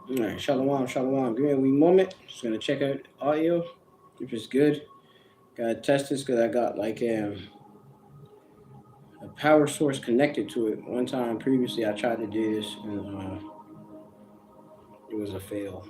All right, shalom, shalom. Give me a wee moment. Just gonna check out audio if it's good. Gotta test this because I got like a power source connected to it. One time previously, I tried to do this and it was a fail.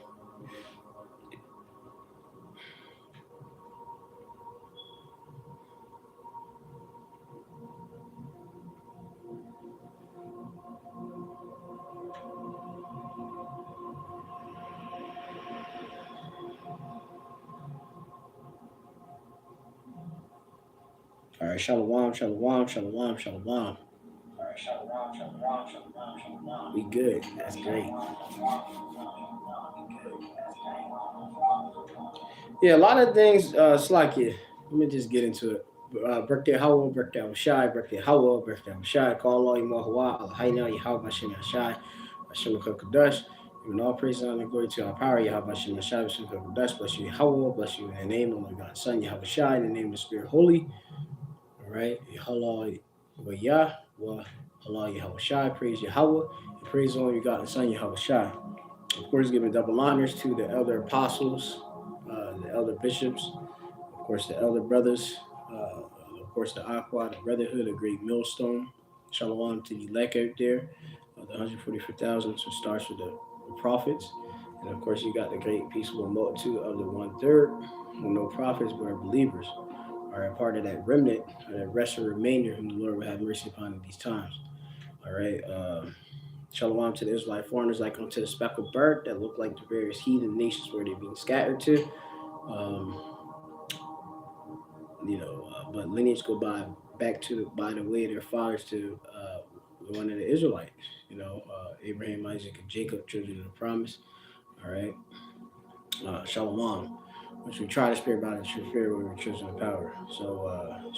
All right, shalom, shalom, shalom, shalom. We good. That's great. Yeah, a lot of things. Slakia. Let me just get into it. Birthday Hawa, birthday Shai, birthday Hawa, birthday Shai. Call Allah Yahweh, Al Hayna, Yahweh Hashem Shai, Hashem Kadosh. Even all praise and honor and glory to our power, Yahweh Hashem Shai, Hashem Kadosh. Bless you, Yahweh. Bless you in the name of my God, Son, Yahweh Shai, in the name of the Spirit Holy. All right. Yahweh, wa Yah, wa Allah Yahweh Shai. Praise Yahweh. And praise only your God, the Son, Yahweh Shai. Of course, giving double honors to the elder apostles, the elder bishops, of course, the elder brothers, of course, the Aqua, the Brotherhood, the Great Millstone. Shalom to the elect out there, the 144,000, so starts with the prophets. And of course, you got the great peaceable multitude of the 1/3, who no prophets but are believers, are a part of that remnant, or that rest and remainder, whom the Lord will have mercy upon in these times. All right. Shalom to the Israelite foreigners, like unto the speckled bird that look like the various heathen nations where they're being scattered to. Um, but lineage go back to by the way of their fathers to one of the Israelites. Abraham, Isaac, and Jacob, children of the promise. All right, Shalom. Which we try to spirit by the true fear we were children of power. So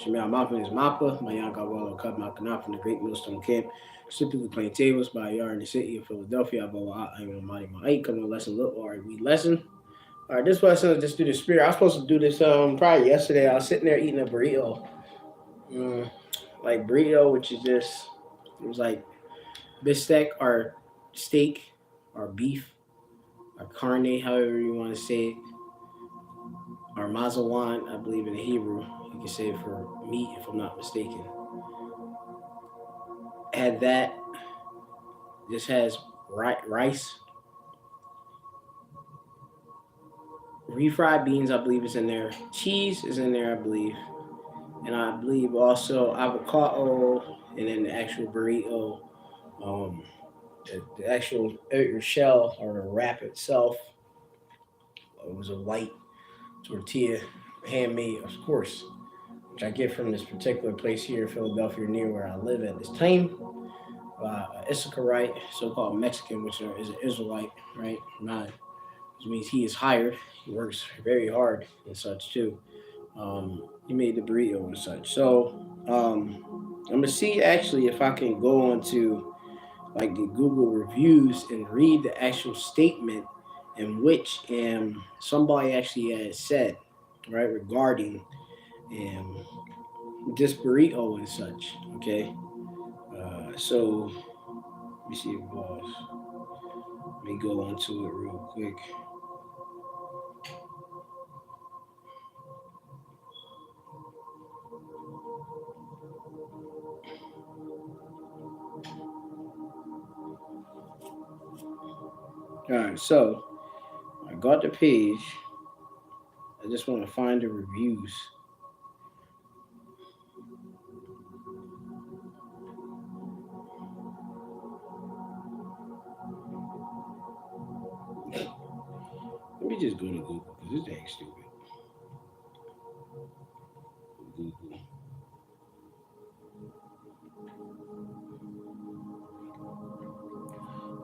Shemel Mappa is Mappa, Mayan Gawalo Kub Makanah from the Great Millstone Camp. Specifically playing tables by a yard in the city of Philadelphia. I'm Madi Ma'ai. Come on, lesson look or we lesson. All right, this lesson is just do the spirit. I was supposed to do this probably yesterday. I was sitting there eating a burrito. Like burrito, which is just it was like bistec or steak or beef or carne, however you want to say it, or mazawan, I believe in the Hebrew. You can say it for meat, if I'm not mistaken. Had that. This has rice, refried beans, I believe is in there. Cheese is in there, I believe. And I believe also avocado, and then the actual burrito, um, the actual shell or the wrap itself was a white tortilla, handmade, of course, which I get from this particular place here in Philadelphia near where I live at this time. Issacharite, so-called Mexican, which is an Israelite, right? Not, which means he is hired. He works very hard and such too. He made the burrito and such. So I'm gonna see actually if I can go onto like the Google reviews and read the actual statement in which somebody actually had said, right, regarding um, this burrito and such. Okay, so let me see if it was. Let me go onto it real quick. All right, so I got the page. I just want to find the reviews. Let me just go to Google because this dang stupid. Google.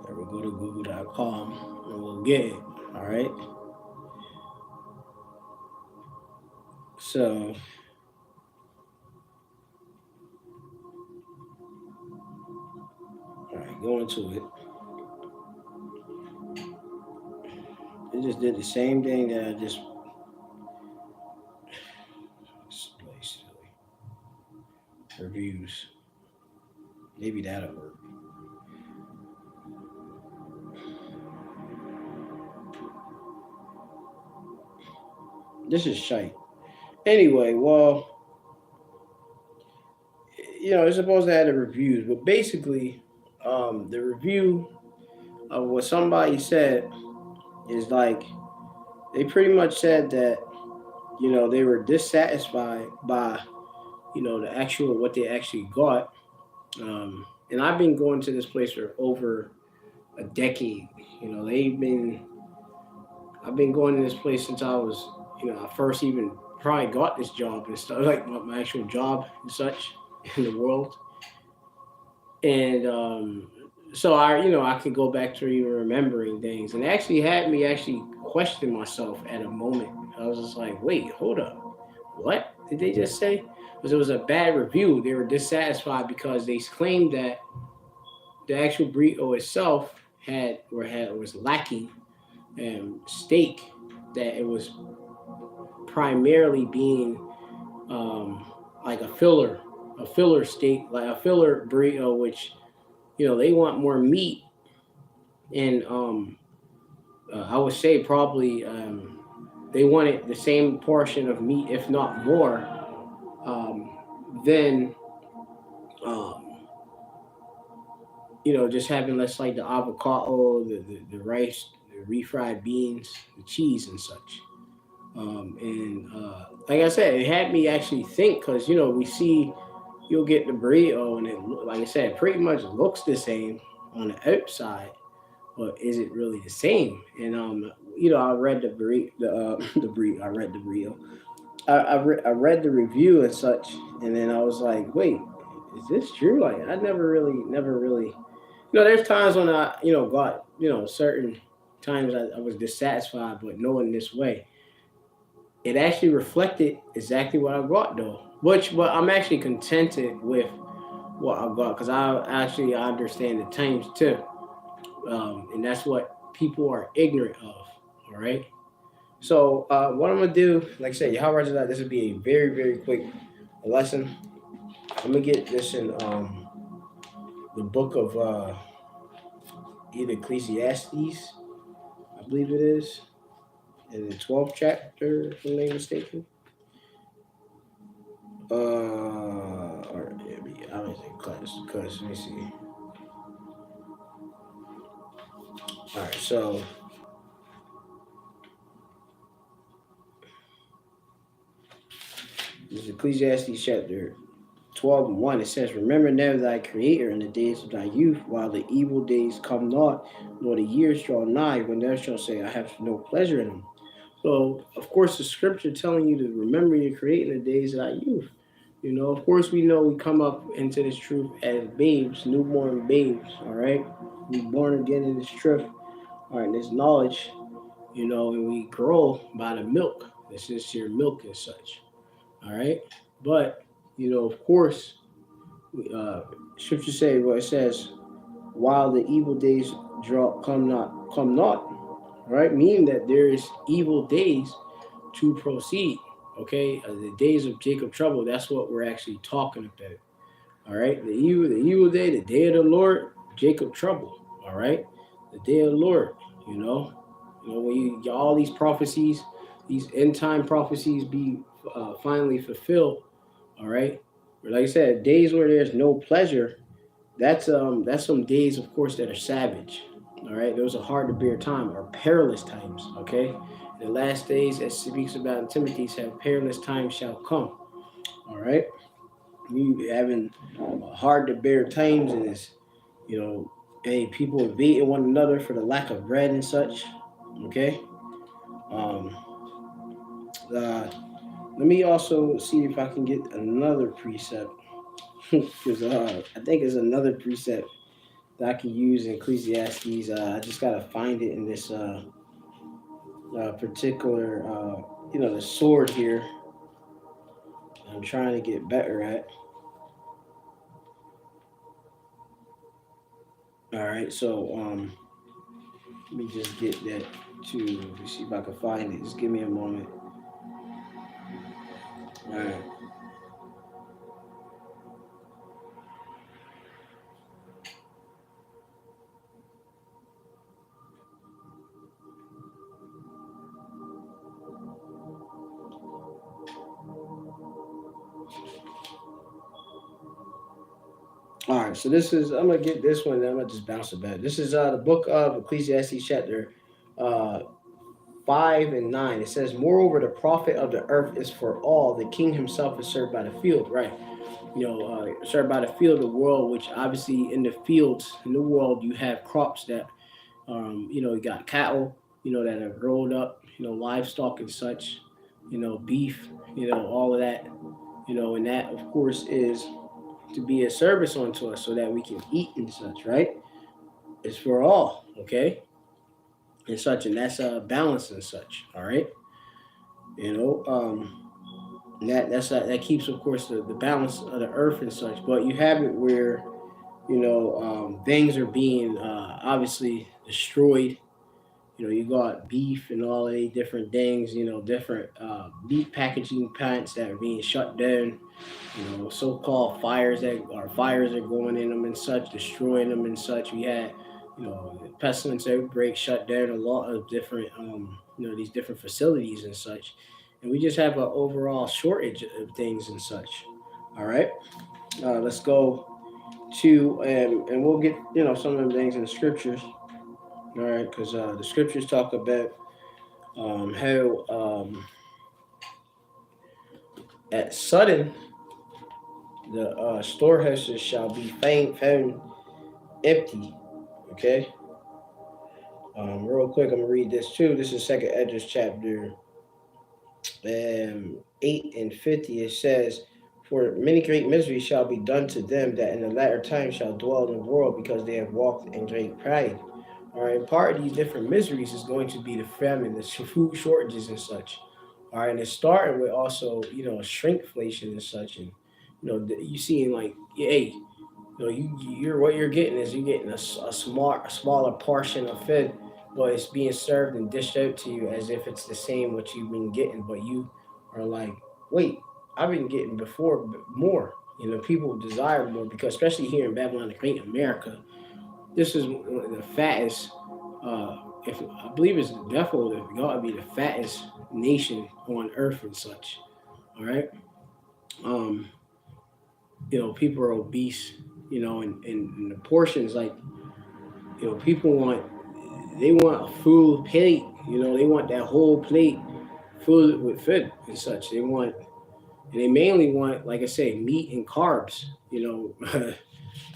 There we go to google.com and we'll get it. All right. So all right, go into it. It just did the same thing that I just reviews. Maybe that'll work. This is shite. Anyway, well, it's supposed to have the reviews, but basically, the review of what somebody said is like they pretty much said that they were dissatisfied by the actual what they actually got. And I've been going to this place for over a decade. They've been I've been going to this place since I was I first even probably got this job and stuff, like my actual job and such in the world. And so I could go back to even remembering things, and it actually had me actually question myself at a moment. I was just like, wait, hold up, what did they just say? Because it was a bad review. They were dissatisfied because they claimed that the actual burrito itself was lacking steak, that it was primarily being like a filler steak, like a filler burrito, which they want more meat, and I would say probably they wanted the same portion of meat, if not more, than um, just having less, like the avocado, the rice, the refried beans, the cheese, and such. And like I said, it had me actually think, because we see you'll get the burrito and like I said, pretty much looks the same on the outside, but is it really the same? And I read the burrito, the burrito. I read the burrito. I read the review and such, and then I was like, wait, is this true? Like I never really. There's times when I got certain times I was dissatisfied, but knowing this way, it actually reflected exactly what I got though. But I'm actually contented with what I got, because I understand the times too, and that's what people are ignorant of. All right. So what I'm gonna do, like I said, how much is that? This would be a very very quick lesson. I'm gonna get this in the book of either Ecclesiastes, I believe it is, in the 12th chapter, if I'm not mistaken. Or yeah, I don't think class, because let me see. All right, so this is Ecclesiastes chapter 12 and 1. It says, remember never thy creator in the days of thy youth, while the evil days come not, nor the years draw nigh, when thou shalt say, I have no pleasure in them. So, of course, the scripture telling you to remember your creator in the days of thy youth. Of course, we know we come up into this truth as babes, newborn babes, all right? We born again in this truth, all right, this knowledge, and we grow by the milk, the sincere milk and such, all right? But, of course, uh, scripture say what it says, while the evil days come not, right? Meaning that there is evil days to proceed. Okay, the days of Jacob trouble. That's what we're actually talking about. All right, the evil day, the day of the Lord, Jacob trouble. All right, the day of the Lord. You know, when all these prophecies, these end time prophecies be finally fulfilled. All right, but like I said, days where there's no pleasure. That's some days, of course, that are savage. All right, those are hard to bear time or perilous times. Okay, in the last days, as speaks about in Timothy, said, perilous times shall come. All right, we having hard to bear times, and it's you know, hey, people invading one another for the lack of bread and such. Okay, um, uh, let me also see if I can get another precept because I think it's another precept that I can use in Ecclesiastes. I just gotta find it in this particular, the sword here. I'm trying to get better at. All right, so let me just get that to. Let me see if I can find it. Just give me a moment. All right. All right, so this is, I'm gonna get this one, then I'm gonna just bounce it back. This is the book of Ecclesiastes, chapter uh, 5 and 9. It says, "Moreover, the profit of the earth is for all. The king himself is served by the field." Right? Served by the field, the world, which obviously in the fields in the world you have crops that, you got cattle, that are rolled up, livestock and such, beef, all of that, and that of course is to be a service unto us so that we can eat and such, right? It's for all, okay, and such, and that's balance and such, all right. You know, that keeps, of course, the balance of the earth and such. But you have it where things are being obviously destroyed. You got beef and all of these different things. Different meat packaging plants that are being shut down. So-called fires are going in them and such, destroying them and such. We had, pestilence outbreak shut down a lot of different, these different facilities and such, and we just have an overall shortage of things and such. All right, let's go to, and we'll get, some of them things in the scriptures. All right, because the scriptures talk about how at sudden the storehouses shall be found empty. Okay. Real quick, I'm gonna read this too. This is Second Edges chapter 8 and 50. It says, "For many great miseries shall be done to them that in the latter time shall dwell in the world, because they have walked in great pride." All right, part of these different miseries is going to be the famine, the food shortages and such. All right, and it's starting with also, shrinkflation and such, and you seeing like, hey, you're what you're getting is you're getting a smaller portion of food, but it's being served and dished out to you as if it's the same what you've been getting. But you are like, wait, I've been getting before more. People desire more because, especially here in Babylon, the Great America, this is the fattest. If I believe it's definitely got to be the fattest nation on earth and such. All right. Um, People are obese. And the portions, like, people they want a full plate. They want that whole plate full with food and such. And they mainly want, like I say, meat and carbs. You know,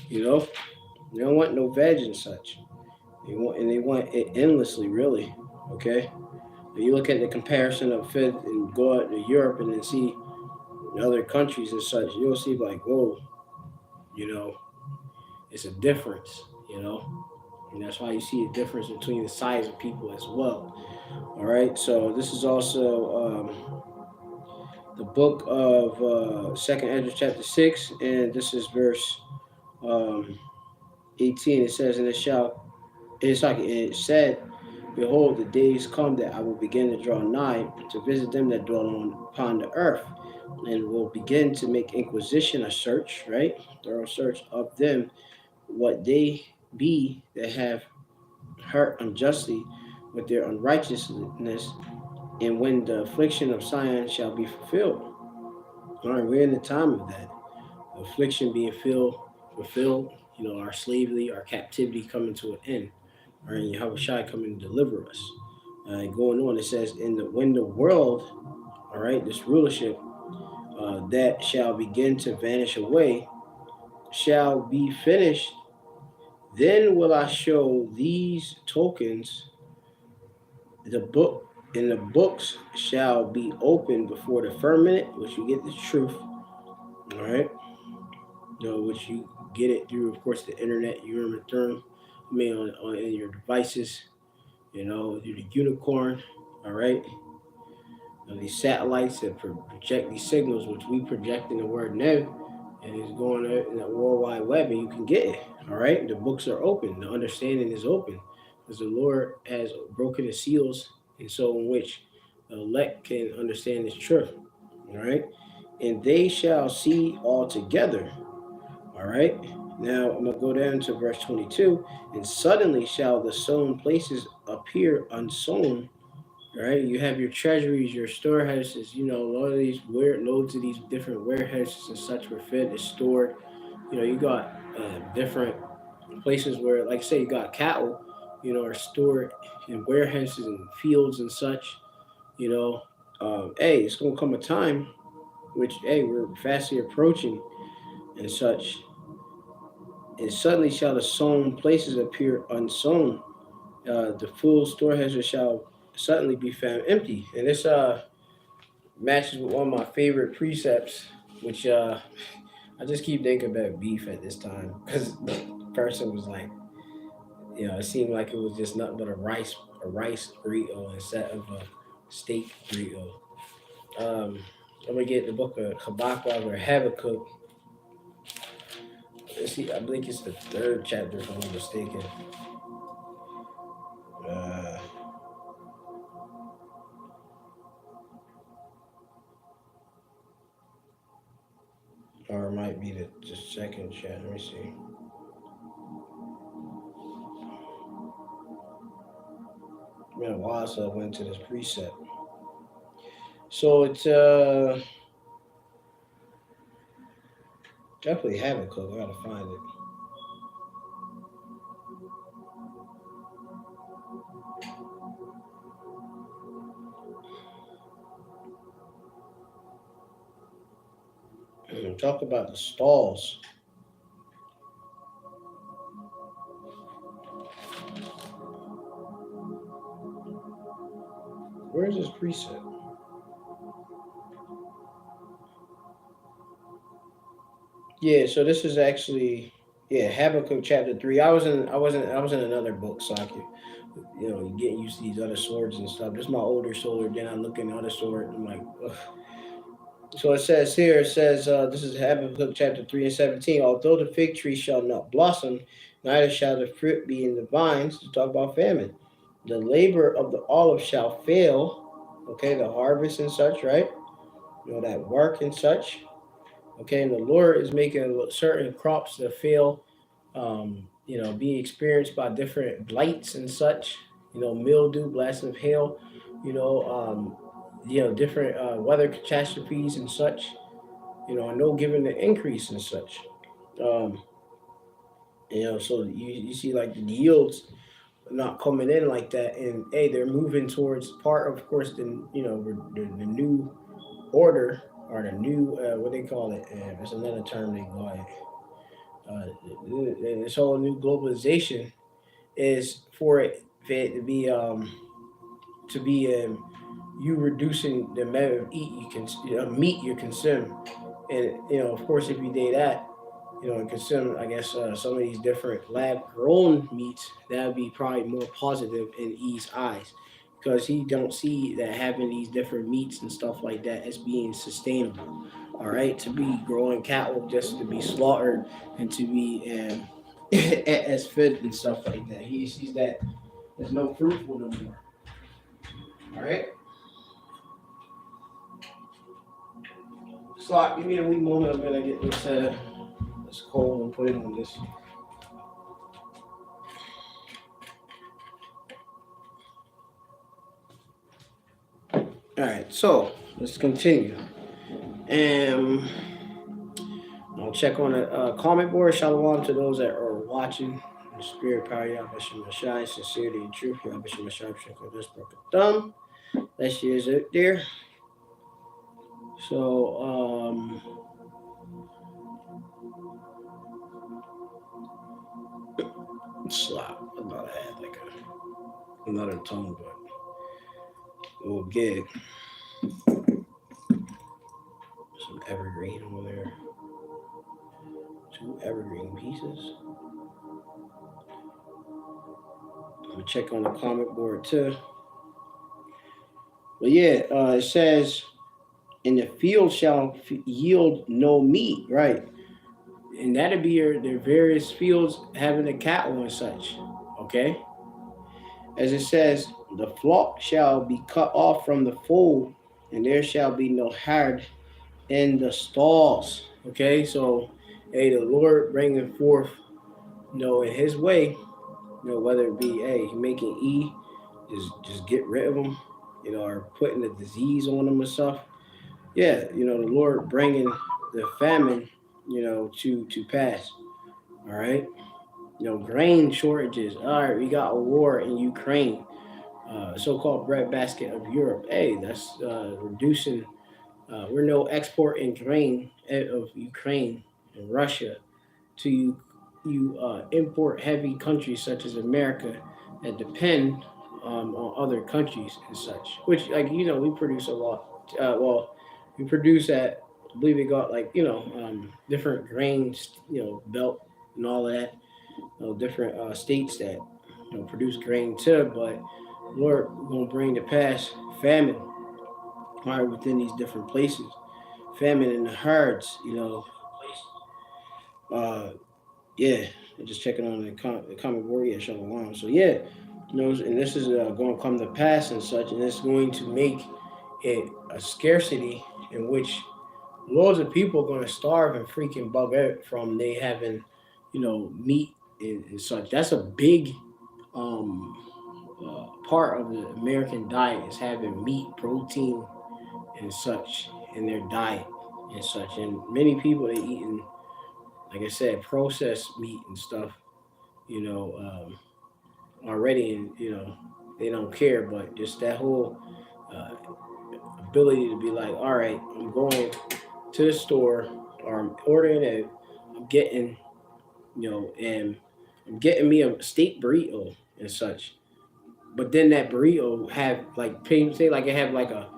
they don't want no veg and such. They want it endlessly, really. Okay. When you look at the comparison of food and go out to Europe and then see other countries and such, you'll see like, whoa, you know, it's a difference. And that's why you see a difference between the size of people as well. All right, so this is also the book of Second Ezra chapter 6, and this is verse um, 18. It says, "And it said, Behold, the days come that I will begin to draw nigh to visit them that dwell upon the earth, and will begin to make inquisition, a search, right, thorough search of them, what they be that have hurt unjustly with their unrighteousness, and when the affliction of Zion shall be fulfilled." All right, we're in the time of that. The affliction being fulfilled, our slavery, our captivity coming to an end. All right, Yahweh Shai coming to deliver us. Going on, it says, when the world, all right, this rulership that shall begin to vanish away, shall be finished, then will I show these tokens. The book and the books shall be opened before the firmament, which you get the truth. All right, which you get it through, of course, the internet. You remember through, on in your devices. Through the unicorn. All right, these satellites that project these signals, which we project in the word now, and it's going out in the World Wide Web, and you can get it. All right, the books are open, the understanding is open, because the Lord has broken the seals, and so in which the elect can understand His truth. All right, and they shall see all together. All right. Now I'm gonna go down to verse 22. And suddenly shall the sown places appear unsown. All right, you have your treasuries, your storehouses. A lot of these weird loads of these different warehouses and such where fed is stored. You got different places where, like say, you got cattle, are stored in warehouses and fields and such. You know, hey, it's gonna come a time which, hey, we're fastly approaching and such. And suddenly shall the sown places appear unsown. The full storehouses shall suddenly be found empty. And this matches with one of my favorite precepts, which I just keep thinking about beef at this time because the person was like, it seemed like it was just nothing but a rice burrito instead of a steak burrito. Um, I'm gonna get the book of Habakkuk or Habakkuk. Let's see, I believe it's the third chapter if I'm not mistaken. Uh, or it might be the second chapter. Let me see. Been a while since I went to this precept. So it's definitely Habakkuk. I gotta find it. Talk about the stalls. Where's this precept? Yeah, so this is actually, yeah, Habakkuk chapter 3. I was in another book, so I could, getting used to these other swords and stuff. This is my older sword. Then I look in the other sword and I'm like, ugh. So it says here, this is Habakkuk chapter 3 and 17. Although the fig tree shall not blossom, neither shall the fruit be in the vines, to talk about famine. The labor of the olive shall fail, okay, the harvest and such, right? That work and such. Okay, and the Lord is making certain crops that fail, be experienced by different blights and such, mildew, blast of hail, different weather catastrophes and such, I know given the increase and such. Um, so you see like the yields not coming in like that, and hey, they're moving towards part of course the new order or the new what they call it. There's another term they call it. Uh, this whole new globalization is for it to be you reducing the amount of meat you consume, and of course if you do that, and consume, I guess, some of these different lab grown meats, that would be probably more positive in E's eyes, because he don't see that having these different meats and stuff like that as being sustainable. All right, to be growing cattle just to be slaughtered and to be as fed and stuff like that. He sees that there's no fruitful no more. All right, Slot, give me a wee moment. I'm gonna get this coal and put it on this. All right, so let's continue. And I'll check on the comment board. Shalom to those that are watching. The spirit power, Yahweh Shai, sincerity and truth. Yahweh Shai, this broken thumb. That shit is out there. So, slap. I thought I had like another tongue, but we'll get some evergreen over there. Two evergreen pieces. I'll check on the comment board too. But yeah, it says, "And the field shall yield no meat," right? And that'd be their various fields having the cattle and such. Okay, as it says, "The flock shall be cut off from the fold, and there shall be no herd in the stalls." Okay, so hey, the Lord bringing forth, in His way, whether it be He making just get rid of them, or putting the disease on them and stuff. Yeah, the Lord bringing the famine, to pass. All right, grain shortages. All right, we got a war in Ukraine, so-called breadbasket of Europe. Hey, that's reducing. We're no exporting grain out of Ukraine and Russia to you import heavy countries such as America that depend on other countries and such. Which, like we produce a lot. Well, we produce at I believe we got like different grains, belt and all of that. Different states that produce grain too, but Lord gonna bring to pass famine right within these different places. Famine in the herds, uh, yeah, I'm just checking on the comic warrior Shalom. So yeah, and this is going to come to pass and such, and it's going to make it a scarcity in which loads of people are going to starve and freaking bug out from they having, meat and such. That's a big um, part of the American diet is having meat, protein, and such in their diet and such. And many people they eating, like I said, processed meat and stuff you know, already, and they don't care. But just that whole uh, ability to be like, all right, I'm going to the store or I'm ordering it, I'm getting, and I'm getting me a steak burrito and such. But then that burrito have like, say like it have like a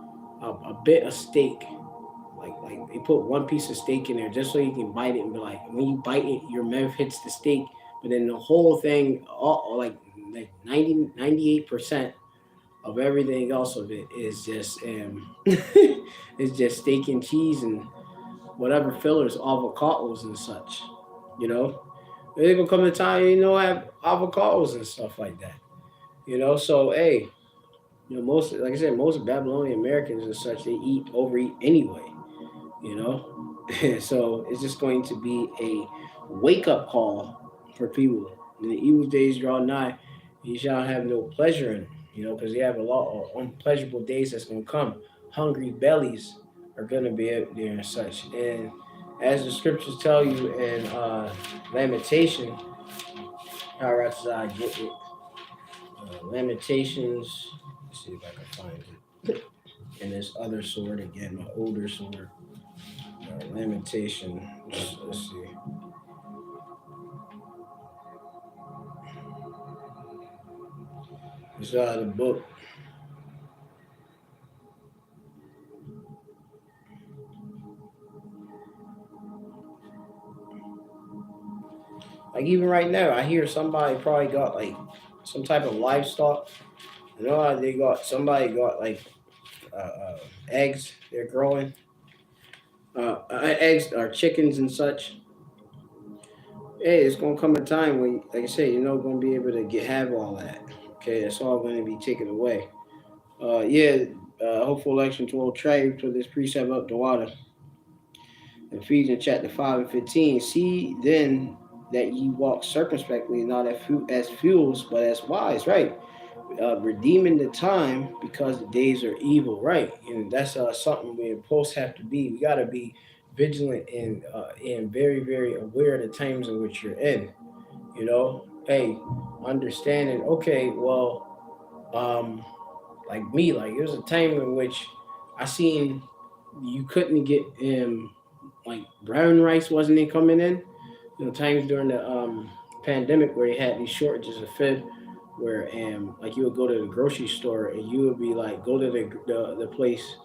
bit of steak. Like they put one piece of steak in there just so you can bite it and be like, when you bite it, your mouth hits the steak, but then the whole thing, all like 98% of everything else of it is just it's just steak and cheese and whatever fillers, avocados and such. You know, there's gonna come a time have avocados and stuff like that. So hey, most like I said, most Babylonian Americans and such they overeat anyway. you know. So it's just going to be a wake up call for people. When the evil days draw nigh, you shall have no pleasure in it, because you have a lot of unpleasurable days that's going to come. Hungry bellies are going to be out there and such. And as the scriptures tell you in Lamentation, how else I get it? Lamentations, let's see if I can find it. And this other sword again, my older sword. Lamentation. Let's see. It's the book. Like even right now, I hear somebody probably got like some type of livestock. They got somebody got like eggs they're growing, eggs or chickens and such. Hey, it's gonna come a time when, like I said, you're not gonna be able to have all that. Okay, it's all gonna be taken away. Yeah, hopeful election to all trade for this precept up the water. Ephesians chapter 5 and 15. See then that ye walk circumspectly, not as fools, but as wise, right? Redeeming the time because the days are evil, right? And that's something we both have to be. We got to be vigilant and very, very aware of the times in which you're in. Hey, understanding. Okay, well, like me, like it was a time in which I seen you couldn't get like brown rice wasn't it coming in. Times during the pandemic where they had these shortages of food, where like you would go to the grocery store and you would be like go to the place,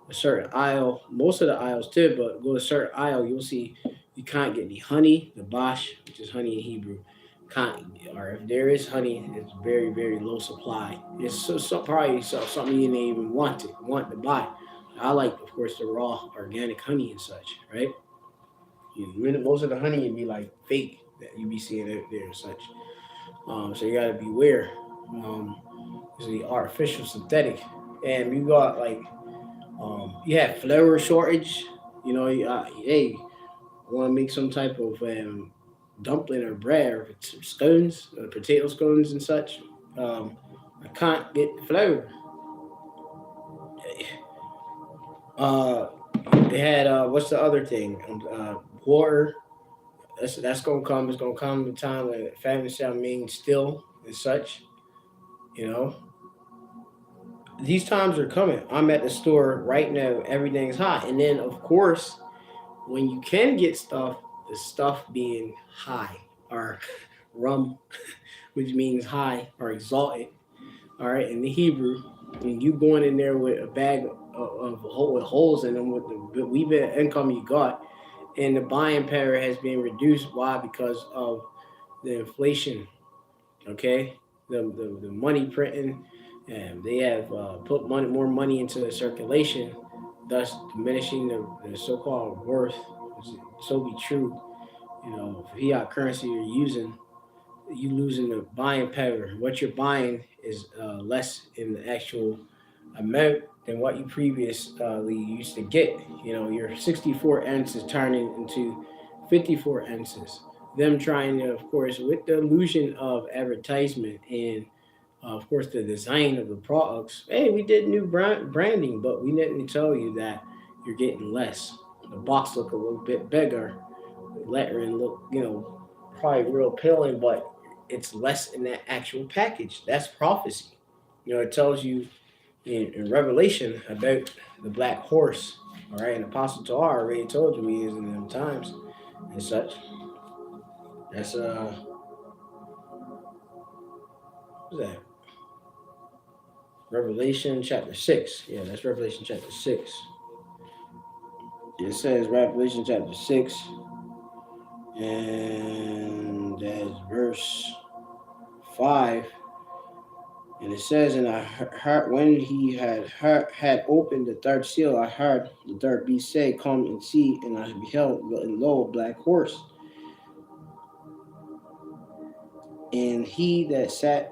a certain aisle, most of the aisles too, but go to a certain aisle, you'll see you can't get any honey, the bash, which is honey in Hebrew. Can't, or if there is honey, it's very, very low supply. It's probably something you didn't even want to buy. I like, of course, the raw organic honey and such, right? Most of the honey would be like fake that you be seeing out there and such. So you gotta beware. It's the artificial synthetic, and you got like you have flour shortage. Hey, want to make some type of dumpling or bread or some scones, potato scones and such. Um, I can't get the flour. Uh, they had what's the other thing? Water. that's gonna come. It's gonna come the time when famine shall remain still and such. You know, these times are coming. I'm at the store right now. Everything's hot, and then of course, when you can get stuff, the stuff being high or rum, which means high or exalted. All right, in the Hebrew, when you going in there with a bag with holes in them with the wee bit of income you got, and the buying power has been reduced. Why? Because of the inflation. Okay, the money printing, and they have put more money into the circulation, thus diminishing the so-called worth. So be true. You know, fiat currency you're using, you losing the buying power. What you're buying is less in the actual amount than what you previously used to get. You know, your 64 ounces turning into 54 ounces. Them trying to, of course, with the illusion of advertisement and, of course, the design of the products. Hey, we did new branding, but we didn't tell you that you're getting less. The box look a little bit bigger, lettering look, probably real appealing, but it's less in that actual package. That's prophecy. You know, it tells you in Revelation about the black horse. All right, and Apostle Torah already told you he is in them times and such. That's what's that? Revelation chapter 6. Yeah, that's Revelation chapter 6. It says Revelation chapter 6, and that's verse 5. And it says, and I heard when he had opened the third seal, I heard the third beast say, "Come and see." And I beheld, and lo, a black horse. And he that sat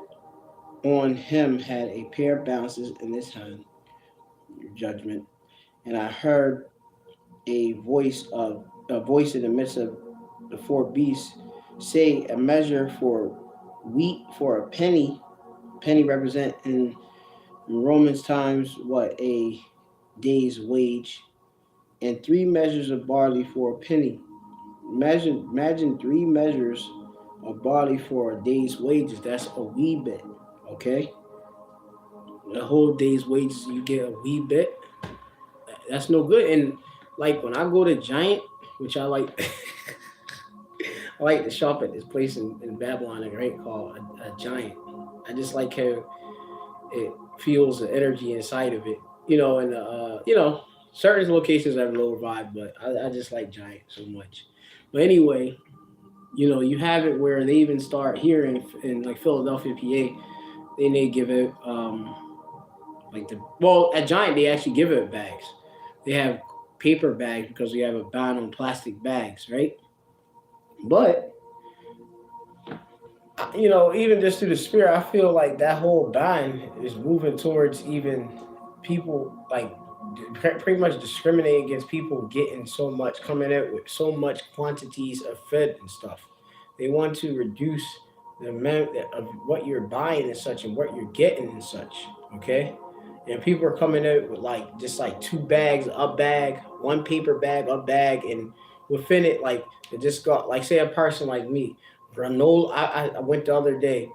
on him had a pair of balances in his hand, judgment. And I heard a voice in the midst of the four beasts say, "A measure for wheat for a penny." Penny represent in Romans times what? A day's wage. And 3 measures of barley for a penny. Imagine 3 measures of barley for a day's wages. That's a wee bit. Okay? A whole day's wages, you get a wee bit. That's no good. And like when I go to Giant, which I like I like to shop at this place in Babylon, right, called a Giant. I just like how it feels the energy inside of it. And certain locations have lower vibe, but I just like Giant so much. But anyway, you have it where they even start here in like Philadelphia, PA. They give it at Giant they actually give it bags. They have paper bags because we have a ban on plastic bags, right? But even just through the spirit, I feel like that whole ban is moving towards even people like pretty much discriminating against people getting so much coming out with so much quantities of food and stuff. They want to reduce the amount of what you're buying and such and what you're getting and such. Okay, and people are coming out with like just like 2 bags, a bag, 1 paper bag, a bag, and within it, like it just got like say a person like me, granola. I went the other day.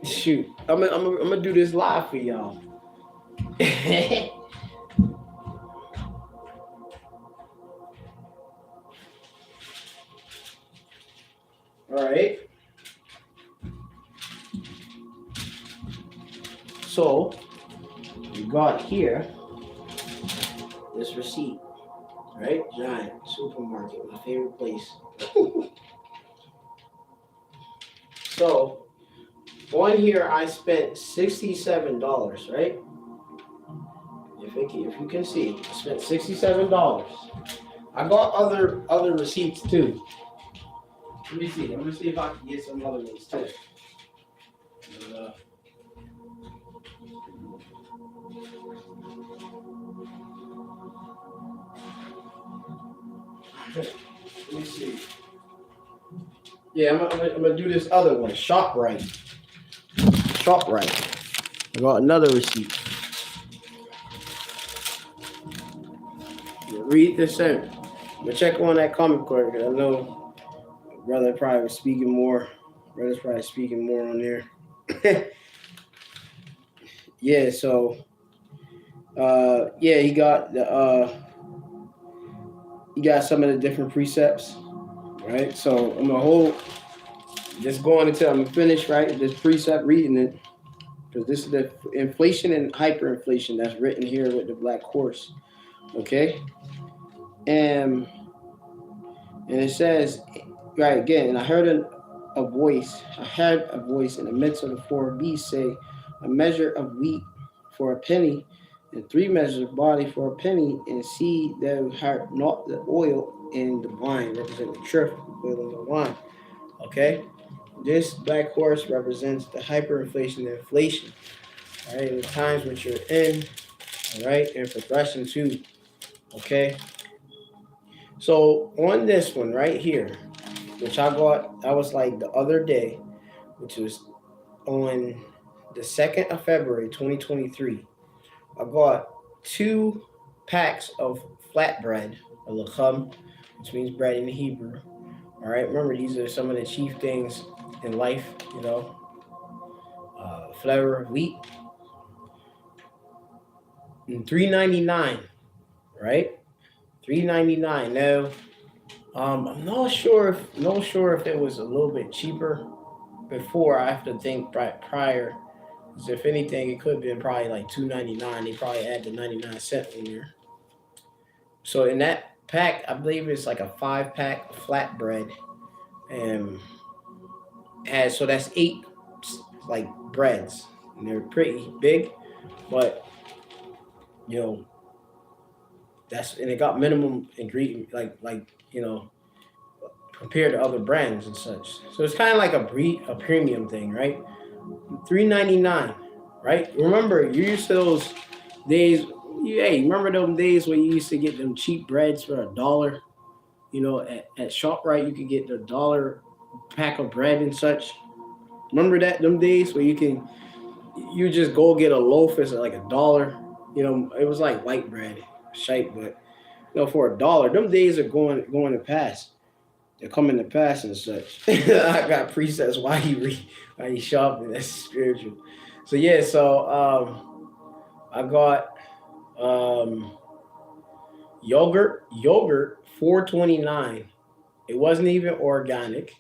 Shoot, I'm gonna do this live for y'all. All right. So we got here this receipt, right? Giant supermarket, my favorite place. So on here I spent $67, right? If you can see, I spent $67. I got other receipts too. Let me see. I'm gonna see if I can get some other ones too. Let me see. Yeah, I'm gonna do this other one. ShopRite. I got another receipt. Read this out. I'm gonna check on that comment card because I know Brother probably was speaking more. Brother's probably speaking more on there. Yeah, so yeah, he got some of the different precepts, right? So I'm gonna hold just going until I'm finished, right? This precept reading it, because this is the inflation and hyperinflation that's written here with the black horse. Okay, and it says, right again, and I heard a voice. I heard a voice in the midst of the four beasts say, "A measure of wheat for a penny, and 3 measures of barley for a penny, and see thou have not the oil and the wine," represent the truth, oil and the wine. Okay, this black horse represents the hyperinflation and inflation. All right, the times which you're in. All right, and progression too. Okay, so on this one right here, which I was like the other day, which was on the 2nd of February 2023. I got 2 packs of flatbread, a lacham, which means bread in Hebrew. All right, remember these are some of the chief things in life, flour of wheat, and $3.99, right? $3.99. Now, I'm not sure if it was a little bit cheaper before. I have to think prior. Because if anything, it could have been probably like $2.99. They probably add the 99 cent in there. So in that pack, I believe it's like a 5-pack of flatbread, and so that's 8 like breads, and they're pretty big, but and it got minimum ingredient, compared to other brands and such. So it's kind of like a premium thing, right? $3.99, right? Remember, you used to those days. Hey, remember those days when you used to get them cheap breads for $1? At ShopRite you could get the $1 pack of bread and such. Remember them days where you just go get a loaf as like $1. It was like white bread, shape, but for $1, them days are going to pass. They're coming to pass and such. I got precepts while you shopping. That's spiritual. So yeah, I got yogurt $4.29. It wasn't even organic.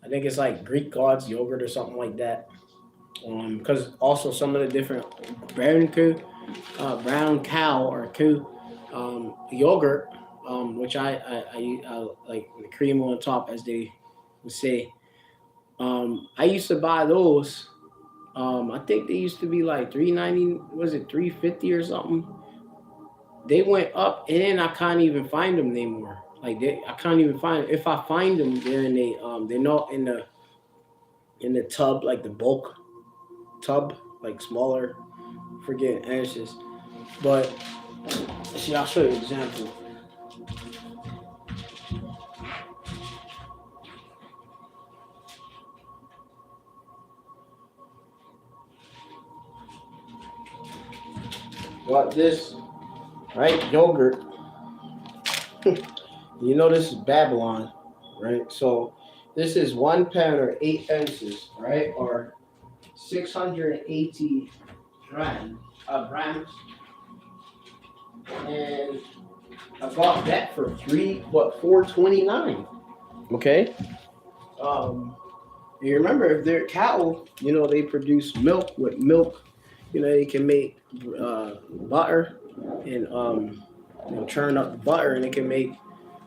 I think it's like Greek gods yogurt or something like that. Because also some of the different brown cow or coup yogurt, which I like the cream on top, as they would say. I used to buy those. I think they used to be like $3.90. Was it $3.50 or something? They went up, and then I can't even find them anymore. I can't even find them. If I find them, they're not in the tub, like the bulk tub, like smaller. Forget ounces, but see, I'll show you an example. Got this, right? Yogurt. This is Babylon, right? So this is 1 pound or 8 ounces, right? Or 680 grams. And I got that for $4.29. Okay. You remember, if they're cattle, they produce milk. With milk, they can make butter and churn up the butter, and they can make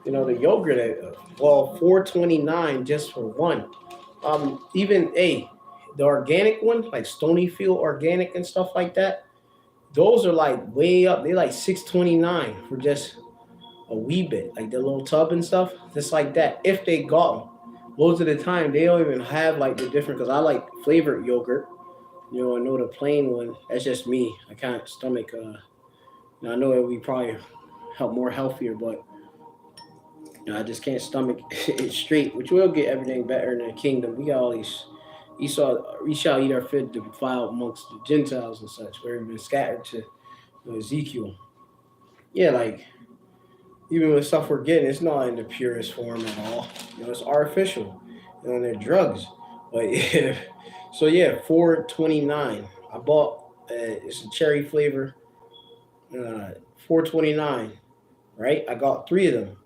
the yogurt at $4.29 just for one. Even the organic one, like Stonyfield organic and stuff like that, those are like way up. They're like $6.29 for just a wee bit, like the little tub and stuff, just like that. If they got them, most of the time they don't even have like the different. Because I like flavored yogurt. I know the plain one. That's just me. I can't stomach. I know it would be probably more healthier, but I just can't stomach it straight. Which will get everything better in the kingdom. We got all these. We shall eat our food to defile amongst the Gentiles and such, where we've been scattered to Ezekiel. Yeah, even with stuff we're getting, it's not in the purest form at all. It's artificial. They're drugs. But yeah, so yeah, 4.29. I bought. It's a cherry flavor. 4.29. Right. I got three of them.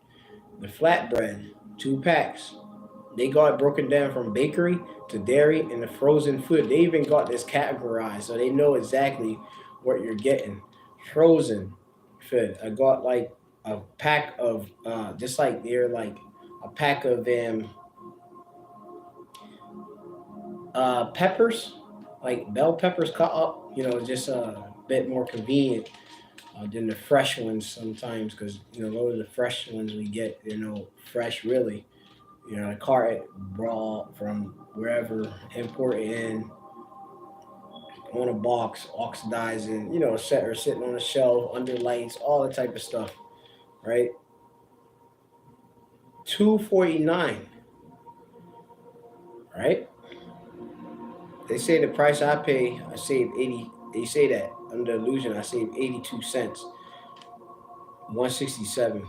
The flatbread, 2 packs. They got it broken down from bakery to dairy and the frozen food. They even got this categorized, so they know exactly what you're getting. Frozen food. I got like a pack of just like they're like a pack of peppers, like bell peppers cut up. Just a bit more convenient than the fresh ones sometimes, because those are the fresh ones we get. Fresh really. A cart brought from wherever, imported in on a box, oxidizing, set or sitting on a shelf under lights, all that type of stuff, right? 2.49, right? They say the price I pay, I save 80. They say that under illusion, I save 82 cents, 167.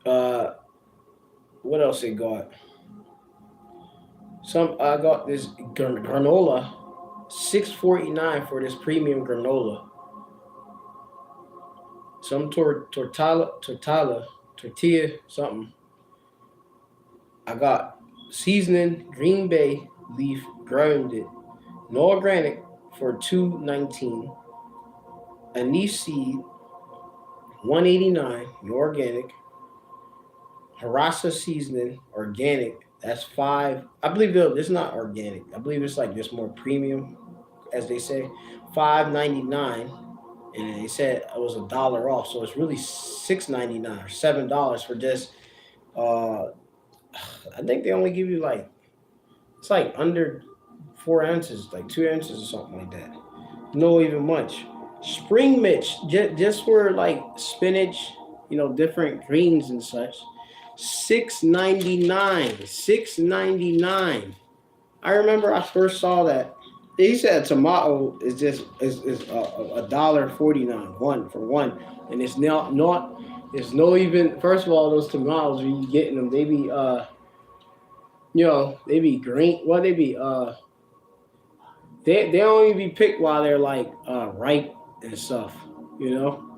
Uh, what else they got? I got this granola, 6.49 for this premium granola. Some tortilla, something. I got seasoning, Green Bay leaf grounded, no organic for 2.19. Anise seed, 1.89, no organic. Harassa seasoning, organic. That's 5. I believe though it's not organic. I believe it's like just more premium, as they say. 5.99, and they said it was $1 off, so it's really 6.99 or $7 for just. Uh, I think they only give you like it's like under 4 ounces, like 2 ounces or something like that. No, even much. Spring mix, just for like spinach, different greens and such. 6.99. 6.99. I remember I first saw that. He said tomato is just is $1.49 one for one, and it's not. It's no even. First of all, those tomatoes when you getting them, they be they be green. Well, they be they only be picked while they're like ripe and stuff. You know,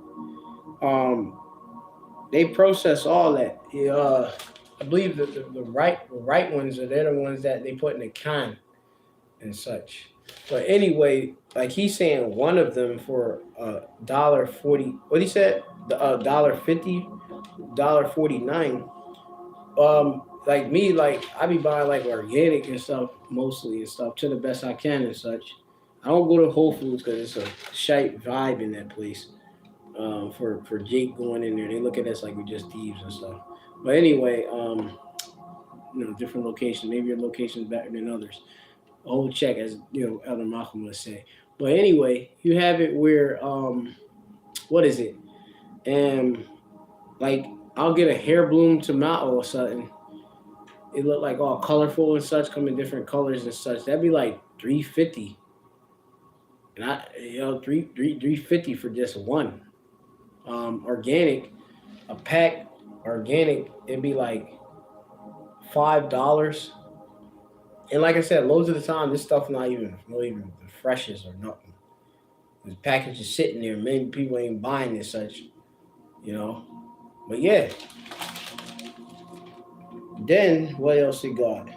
they process all that. I believe that the right ones are they're the ones that they put in a can and such. But anyway, like he's saying, one of them for $1.40. What he said, the $1.50, $1.49. Like me, like I be buying like organic and stuff mostly and stuff to the best I can and such. I don't go to Whole Foods because it's a shite vibe in that place. For Jake going in there, they look at us like we're just thieves and stuff. But anyway, different locations. Maybe your location is better than others. A whole check, as Elder Malcolm would say. But anyway, you have it where what is it? And like I'll get a hair bloom tomato or something. It look like all colorful and such, come in different colors and such. That'd be like 350. And I three fifty for just one. Organic, a pack organic, it'd be like $5. And like I said, loads of the time this stuff not even the freshest or nothing. The package is sitting there. Many people ain't buying it such, you know. But yeah. Then what else he got?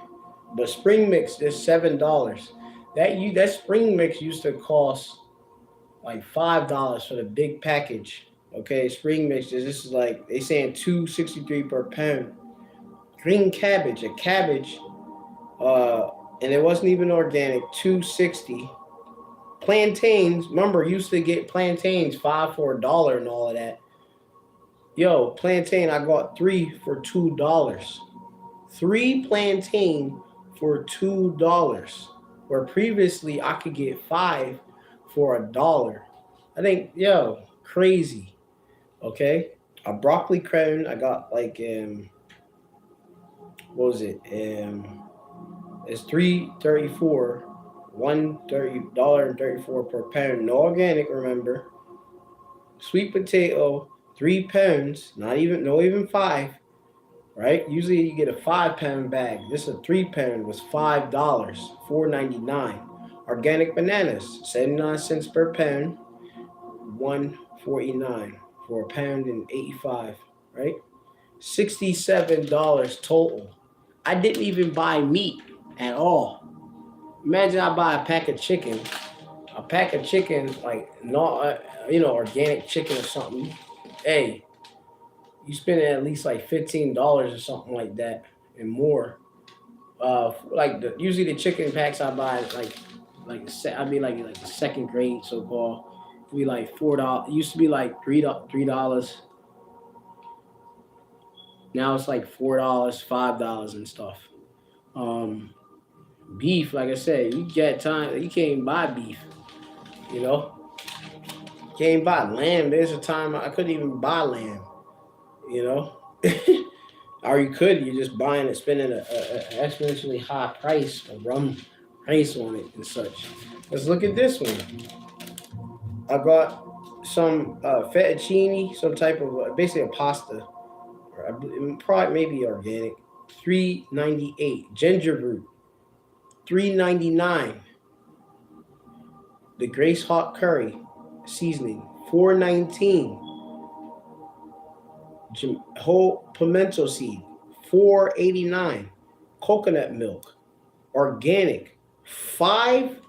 But spring mix is $7. That spring mix used to cost like $5 for the big package. Okay, spring mix. This is like they saying $2.63 per pound. Green cabbage, a cabbage, and it wasn't even organic. $2.60. Plantains. Remember, used to get plantains 5 for $1 and all of that. Yo, plantain. I got 3 for $2. 3 plantain for $2, where previously I could get 5 for $1. I think, crazy. Okay, a broccoli crown. I got like what was it? It's 3.34, $1.34 per pound. No organic, remember. Sweet potato, 3 pounds, not even 5, right? Usually you get a 5 pound bag. This is a 3 pound was $5, $4.99. Organic bananas, 79 cents per pound, 149 for a pound and 85, right? $67 total. I didn't even buy meat at all. Imagine I buy a pack of chicken like not organic chicken or something. Hey, you spend at least like $15 or something like that and more. Usually the chicken packs I buy I'd be like the second grade so called. It'd be like $4. It used to be like $3. Now it's like $4, $5 and stuff. Um, Beef, like I said, you get time you can't even buy beef. You know, you can't even buy lamb. There's a time I couldn't even buy lamb. You know, or you could. You're just buying it, spending a exponentially high price, a rum price on it and such. Let's look at this one. I got some fettuccine, some type of basically a pasta, or probably maybe organic. 3.98 ginger root. 3.99 the Grace Hot Curry seasoning. 4.19 whole pimento seed. 4.89 coconut milk organic. Five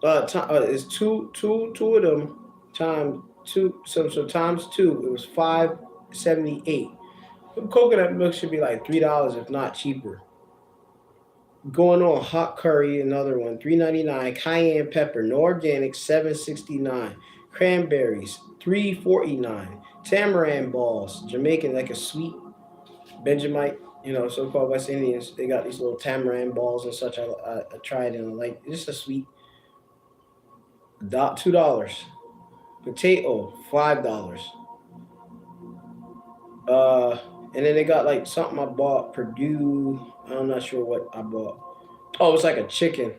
is two of them times two, so times two, it was 5.78. Coconut milk should be like $3 if not cheaper. Going on hot curry, another one, 3.99. Cayenne pepper, no organic, 7.69. Cranberries, 3.49. Tamarind balls, Jamaican, like a sweet Benjamite, so-called West Indians. They got these little tamarind balls and such. I tried and I like just a sweet. $2. Potato, $5. And then they got like something I bought, Purdue. I'm not sure what I bought. Oh, it's like a chicken.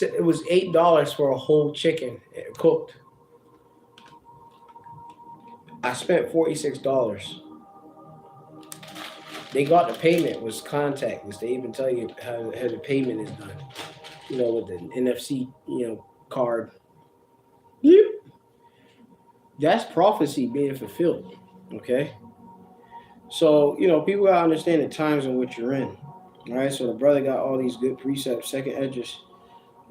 It was $8 for a whole chicken cooked. I spent $46. They got the payment was contactless. They even tell you how the payment is done. With the NFC, card. Yep. That's prophecy being fulfilled. Okay. So, people gotta understand the times in which you're in. All right. So the brother got all these good precepts. Second Edges,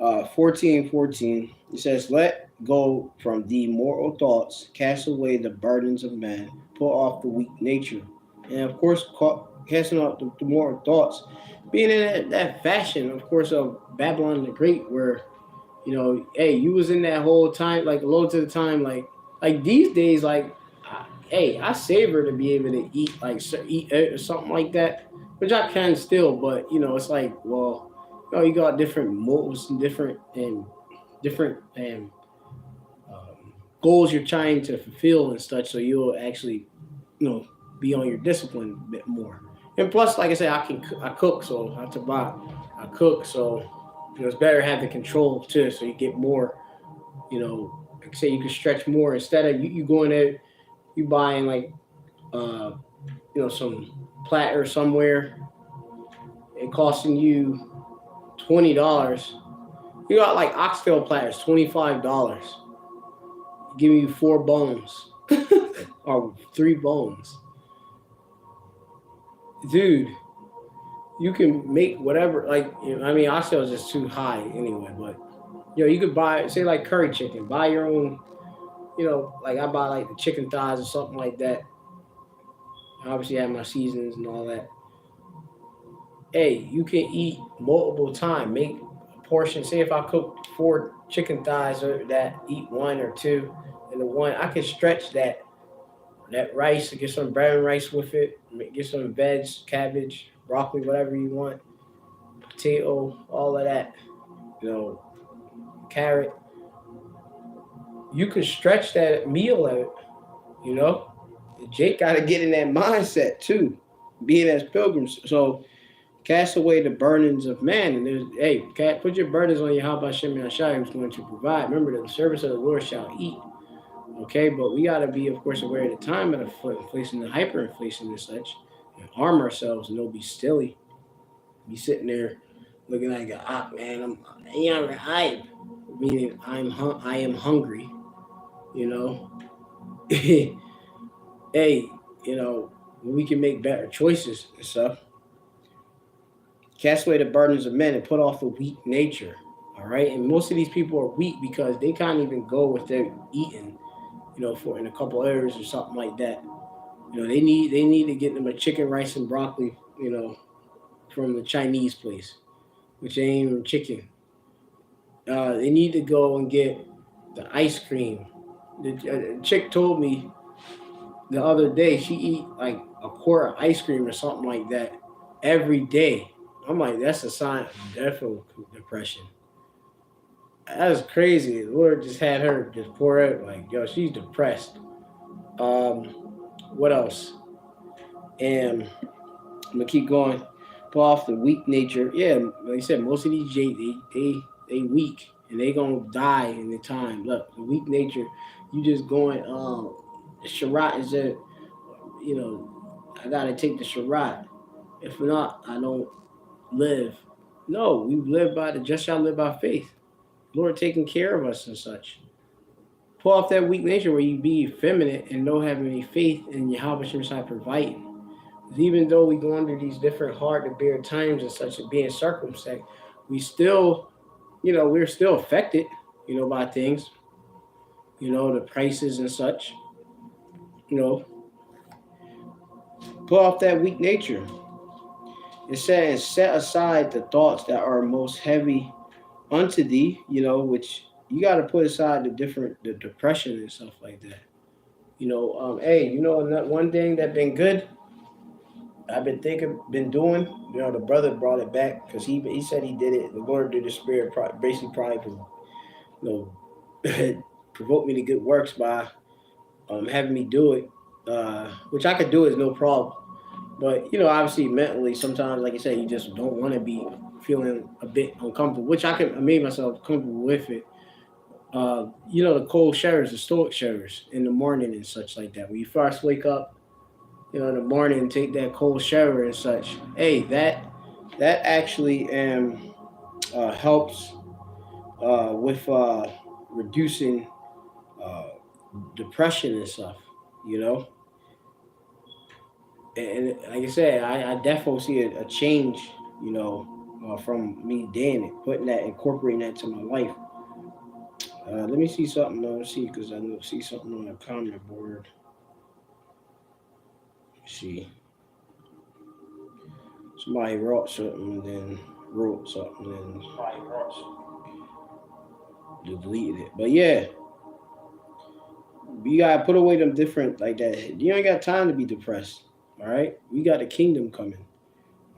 14:14. It says, "Let go from the mortal thoughts, cast away the burdens of man, put off the weak nature." And of course, casting off the mortal thoughts, being in that fashion, of course, of Babylon the Great, where hey, you was in that whole time, like a load to the time, like these days, hey, I savor to be able to eat or something like that, which I can still, but it's like, well, you got different motives and different goals you're trying to fulfill and such, so you'll actually, be on your discipline a bit more. And plus, like I said, I cook, so I have to buy. I cook, so it's better to have the control too, so you get more. Like I say, you can stretch more instead of you going there, you buying like uh, some platter somewhere, it costing you $20. You got like oxtail platters, $25. Give you 4 bones or 3 bones, dude. You can make whatever. Oxtail is just too high anyway. But you could buy, say, like curry chicken. Buy your own. Like I buy like the chicken thighs or something like that. I obviously have my seasonings and all that. Hey, you can eat multiple times. Make a portion. Say if I cook 4 chicken thighs or that, eat 1 or 2, and the one I can stretch that rice to get some brown rice with it. Get some veg, cabbage, broccoli, whatever you want, potato, all of that. You know, Carrot. You can stretch that meal out. You know, Jake got to get in that mindset too, being as pilgrims. So cast away the burdens of man. And there's, hey, put your burdens on your how about Shem Yashai who's going to provide. Remember that the service of the Lord shall eat. Okay, but we got to be, of course, aware of the time of the inflation, the hyperinflation and such, and arm ourselves and don't be silly. Be sitting there looking like a man. I'm meaning I am hungry. You know, hey, when we can make better choices and stuff. Cast away the burdens of men and put off the weak nature. All right, and most of these people are weak because they can't even go with their eating. For in a couple hours or something like that. They need to get them a chicken, rice, and broccoli. From the Chinese place, which ain't even chicken. They need to go and get the ice cream. The chick told me the other day she eat like a quart of ice cream or something like that every day. I'm like, that's a sign of definitely depression. That's crazy. The Lord just had her just pour out like, yo, she's depressed. Um, what else? And I'm gonna keep going. Pull off the weak nature. Yeah, like I said, most of these J they weak and they gonna die in the time. Look, the weak nature. You just going. Sharat is a. I gotta take the Sharat. If not, I don't live. No, we live by the just shall live by faith. Lord taking care of us and such. Pull off that weak nature where you be effeminate and don't have any faith in Yahweh Shemashai providing. Even though we go under these different hard to bear times and such and being circumspect, we still, we're still affected, by things, the prices and such, you know, pull off that weak nature. It says, set aside the thoughts that are most heavy unto thee, which you got to put aside the depression and stuff like that. Hey, one thing that been good I've been doing. The brother brought it back because he said he did it. The Lord did the Spirit basically probably provoke me to good works by having me do it, which I could do is no problem. But obviously mentally, sometimes, like I said, you just don't want to be feeling a bit uncomfortable, which I made myself comfortable with it. The cold showers, the stoic showers in the morning and such like that. When you first wake up, in the morning, take that cold shower and such. Hey, that actually helps with reducing uh, depression and stuff. You know, and like I said, I definitely see a change. From me doing it, incorporating that to my life. Let me see something. Let's see, because I see something on the comment board. Let's see. Somebody wrote something, then wrote something, and somebody deleted it. But yeah, you gotta put away them different like that. You ain't got time to be depressed. All right, we got the kingdom coming.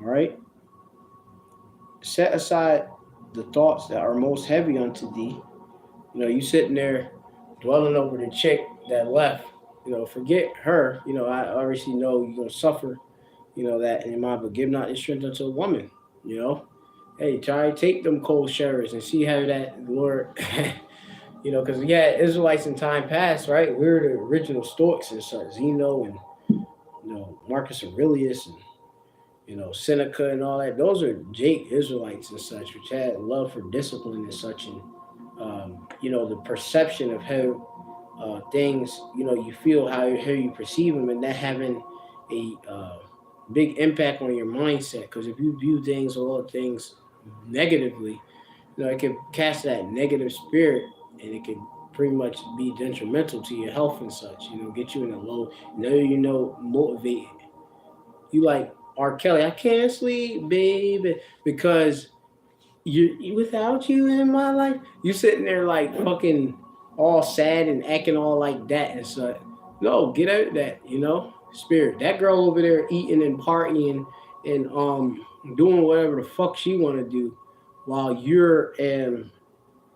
All right, set aside the thoughts that are most heavy unto thee. You sitting there dwelling over the chick that left. Forget her. I already know you're gonna suffer. That in your mind, but give not this strength unto a woman. Hey, try to take them cold showers and see how that Lord. Because Israelites in time past, right? We're the original Stoics and such. Zeno and Marcus Aurelius and Seneca and all that. Those are Jake Israelites and such, which had love for discipline and such, and the perception of how things, you feel how you perceive them, and that having a big impact on your mindset. Because if you view things, a lot of things negatively, it can cast that negative spirit, and it can pretty much be detrimental to your health and such. Get you in a low. Motivated. You like R. Kelly. I can't sleep, baby, because you without you in my life. You sitting there like fucking all sad and acting all like that and such. No, get out of that. Spirit. That girl over there eating and partying and doing whatever the fuck she want to do, while you're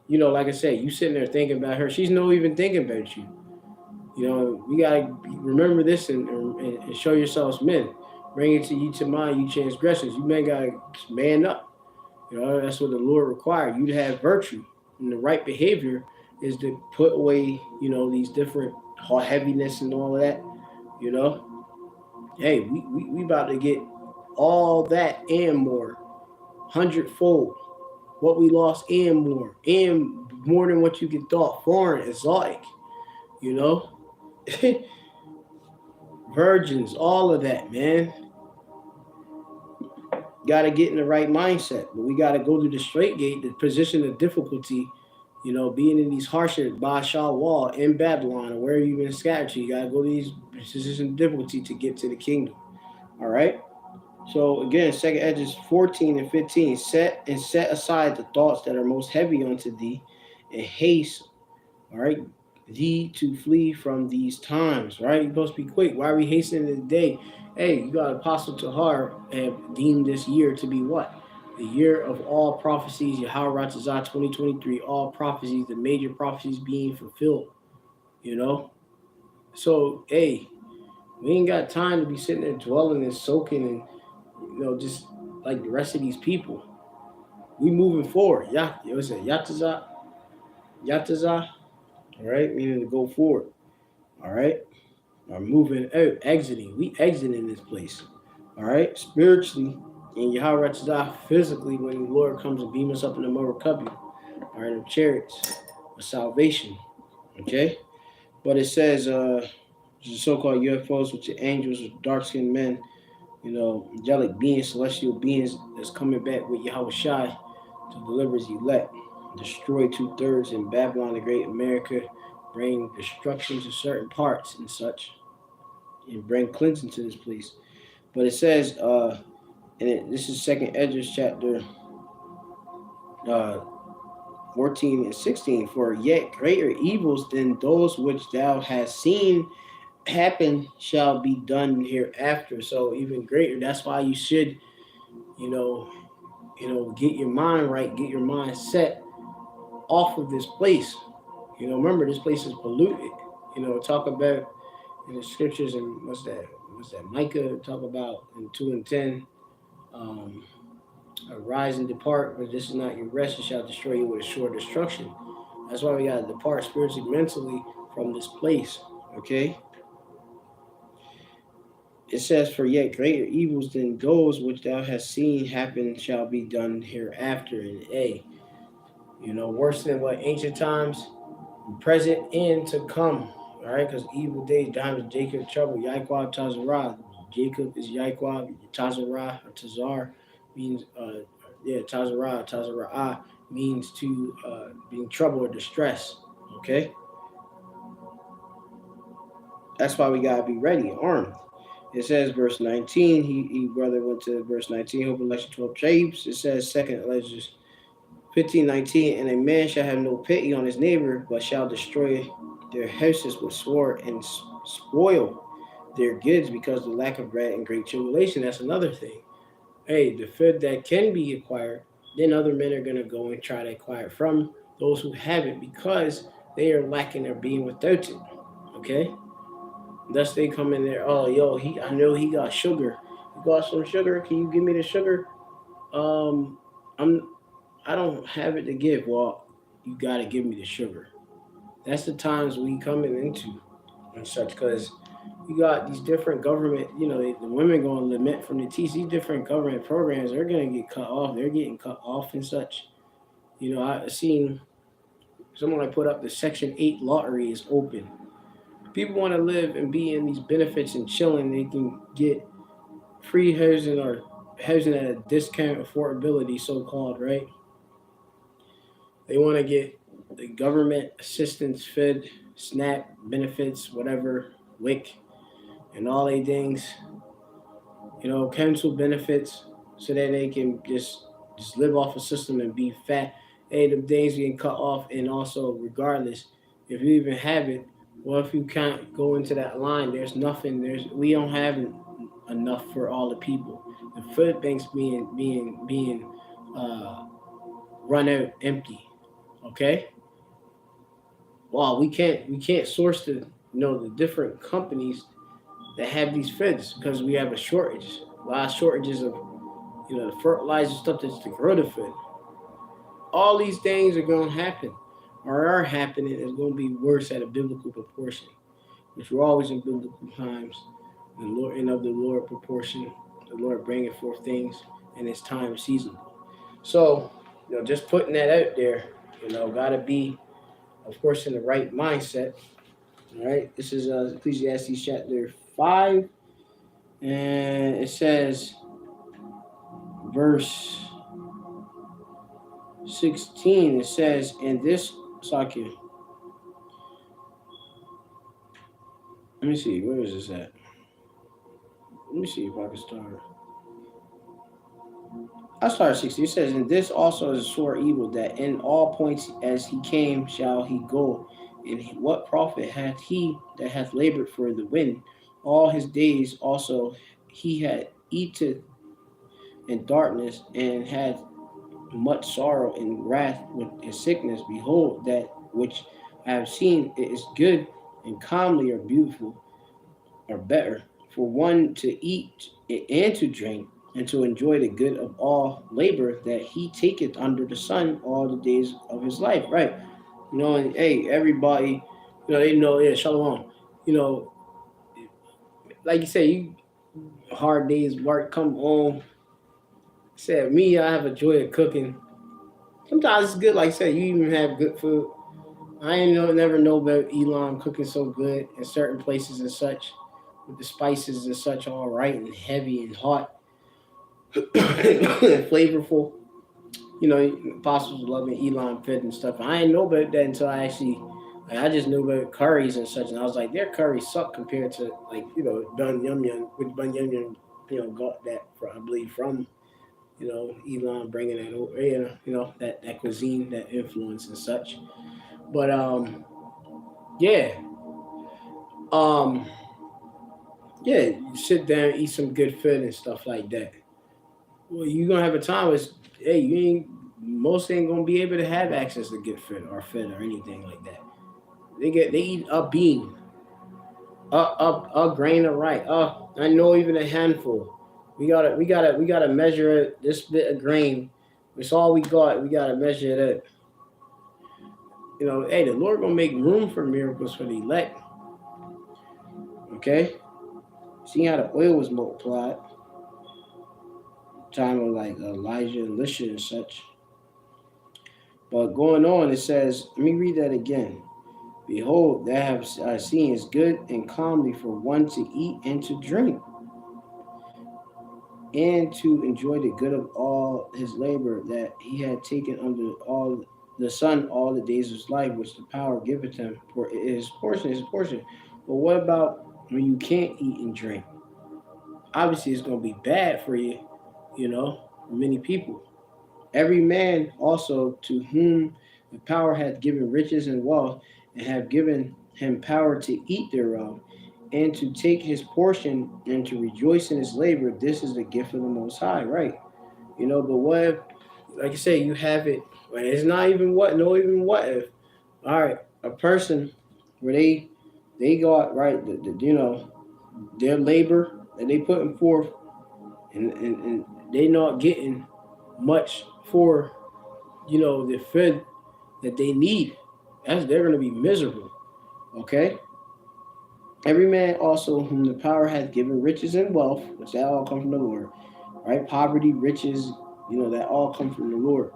like I said, you sitting there thinking about her. She's not even thinking about you. You gotta remember this and show yourselves men. Bring it to mind, you transgressors. You men gotta man up. That's what the Lord required. You to have virtue. And the right behavior is to put away, these different heaviness and all of that, you know. Hey, we about to get all that and more, hundredfold. What we lost and more than what you could thought. Foreign, exotic, you know, virgins, all of that, man. Got to get in the right mindset, but we got to go through the straight gate, the position of difficulty. You know, being in these harsher Baasha wall in Babylon or where you've been scattered to, you got to go to these positions of difficulty to get to the kingdom. All right. So again, second Edges 14 and 15. Set aside the thoughts that are most heavy unto thee, and haste, all right, thee to flee from these times, right? You're supposed to be quick. Why are we hastening the day? Hey, you got Apostle Tahar have deemed this year to be what? The year of all prophecies, Yahweh Ratazah 2023, all prophecies, the major prophecies being fulfilled, you know? So, hey, we ain't got time to be sitting there dwelling and soaking and, just like the rest of these people. We moving forward. Yeah, what's it? Yatazah, all right, meaning to go forward. All right, or moving out, exiting. We exiting this place. All right, spiritually, and Yahweh Tzah physically when the Lord comes and beam us up in the Morakubi, all right, in chariots of salvation. Okay, but it says, the so-called UFOs, which are angels, dark-skinned men, angelic beings, celestial beings that's coming back with Yahweh Shai to deliver his elect, destroy 2/3 in Babylon the Great, America, bring destruction to certain parts and such, and bring cleansing to this place. But it says, this is Second Esdras chapter uh, 14 and 16. For yet greater evils than those which thou hast seen happen shall be done hereafter. So even greater. That's why you should, you know, get your mind right, get your mind set off of this place. Remember this place is polluted. Talk about in the scriptures and what's that? Micah talk about in 2 and 10. Arise and depart, but this is not your rest. It shall destroy you with a sure destruction. That's why we gotta depart spiritually, mentally from this place. Okay. It says, for yet greater evils than those which thou hast seen happen shall be done hereafter. And worse than what ancient times, present and to come. All right, because evil days, times of Jacob, trouble, Yaiquab, Tazarah. Jacob is Yaiquab, Tazarah, or Tazar means, Tazarah means to be in trouble or distress. Okay, that's why we gotta be ready, armed. It says, verse 19, he brother went to verse 19, Hope election 12 tribes. It says, second Ledgers 15:19, and a man shall have no pity on his neighbor, but shall destroy their houses with sword and spoil their goods because of the lack of bread and great tribulation. That's another thing. Hey, the food that can be acquired, then other men are going to go and try to acquire from those who have it because they are lacking or being without it. Okay? Thus they come in there, oh, yo, I know he got sugar. You got some sugar? Can you give me the sugar? Um, I don't have it to give. Well, you got to give me the sugar. That's the times we coming into and such, because you got these different government, the women going to lament from the TC, different government programs, they're going to get cut off. They're getting cut off and such. I seen someone I put up the Section 8 lottery is open. People want to live and be in these benefits and chilling. They can get free housing or housing at a discount affordability, so-called, right? They want to get the government assistance, Fed, SNAP, benefits, whatever, WIC, and all these things, council benefits, so that they can just live off a system and be fat. Hey, the things getting cut off, and also, regardless, if you even have it, well, if you can't go into that line, there's nothing. We don't have enough for all the people. The food banks being run out empty. Okay. Well, we can't source the different companies that have these foods because we have a shortage. A lot of shortages of the fertilizer stuff that's to grow the food. All these things are going to happen or are happening. Is going to be worse at a biblical proportion. which were always in biblical times, the Lord and of the Lord proportion, the Lord bringing forth things in His time seasonable. So, just putting that out there, gotta be, of course, in the right mindset. All right, this is Ecclesiastes chapter 5, and it says, verse 16, it says, in this Sakya, let me see, where is this at? Let me see if I can start. I started 60. It says, and this also is a sore evil, that in all points as he came shall he go. And what profit hath he that hath labored for the wind? All his days also he had eaten in darkness, and had much sorrow and wrath with his sickness. Behold, that which I have seen, it is good and comely or beautiful or better for one to eat and to drink and to enjoy the good of all labor that he taketh under the sun all the days of his life. Right. And hey, everybody, they know, yeah, shalom. You know, like you say, you hard days work, come home. Said me, I have a joy of cooking. Sometimes it's good, like I said, you even have good food. I ain't never know about Elon cooking so good in certain places and such, with the spices and such all right and heavy and hot and flavorful. Apostles loving Elon fit and stuff. I didn't know about that until I just knew about curries and such, and I was like, their curries suck compared to Bun Yum Yum, which Bun Yum Yum, got that I believe from Elon bringing that over, that cuisine, that influence and such. But yeah, um, yeah, you sit down, eat some good food and stuff like that. Well, you gonna have a time with, hey, you ain't most ain't gonna be able to have access to good food or anything like that. They eat a bean, a grain of rice. I know even a handful. We gotta measure it. This bit of grain. It's all we got. We gotta measure it up. Hey, the Lord gonna make room for miracles for the elect. Okay, see how the oil was multiplied, time of like Elijah, Elisha, and such. But going on, it says, let me read that again. Behold, that have seen is good and comely for one to eat and to drink, and to enjoy the good of all his labor that he had taken under all the sun all the days of his life, which the power giveth him. For his portion is his portion. But what about when you can't eat and drink? Obviously, it's going to be bad for you, for many people. Every man also to whom the power hath given riches and wealth, and have given him power to eat thereof, and to take his portion and to rejoice in his labor, this is the gift of the Most High, right? But what if, like I say, you have it, and it's not even what if, all right, a person where they got right, their labor that they putting forth, and they not getting much for the food that they need. They're gonna be miserable. Okay. Every man also whom the power hath given riches and wealth, which that all come from the Lord, right? Poverty, riches, that all come from the Lord,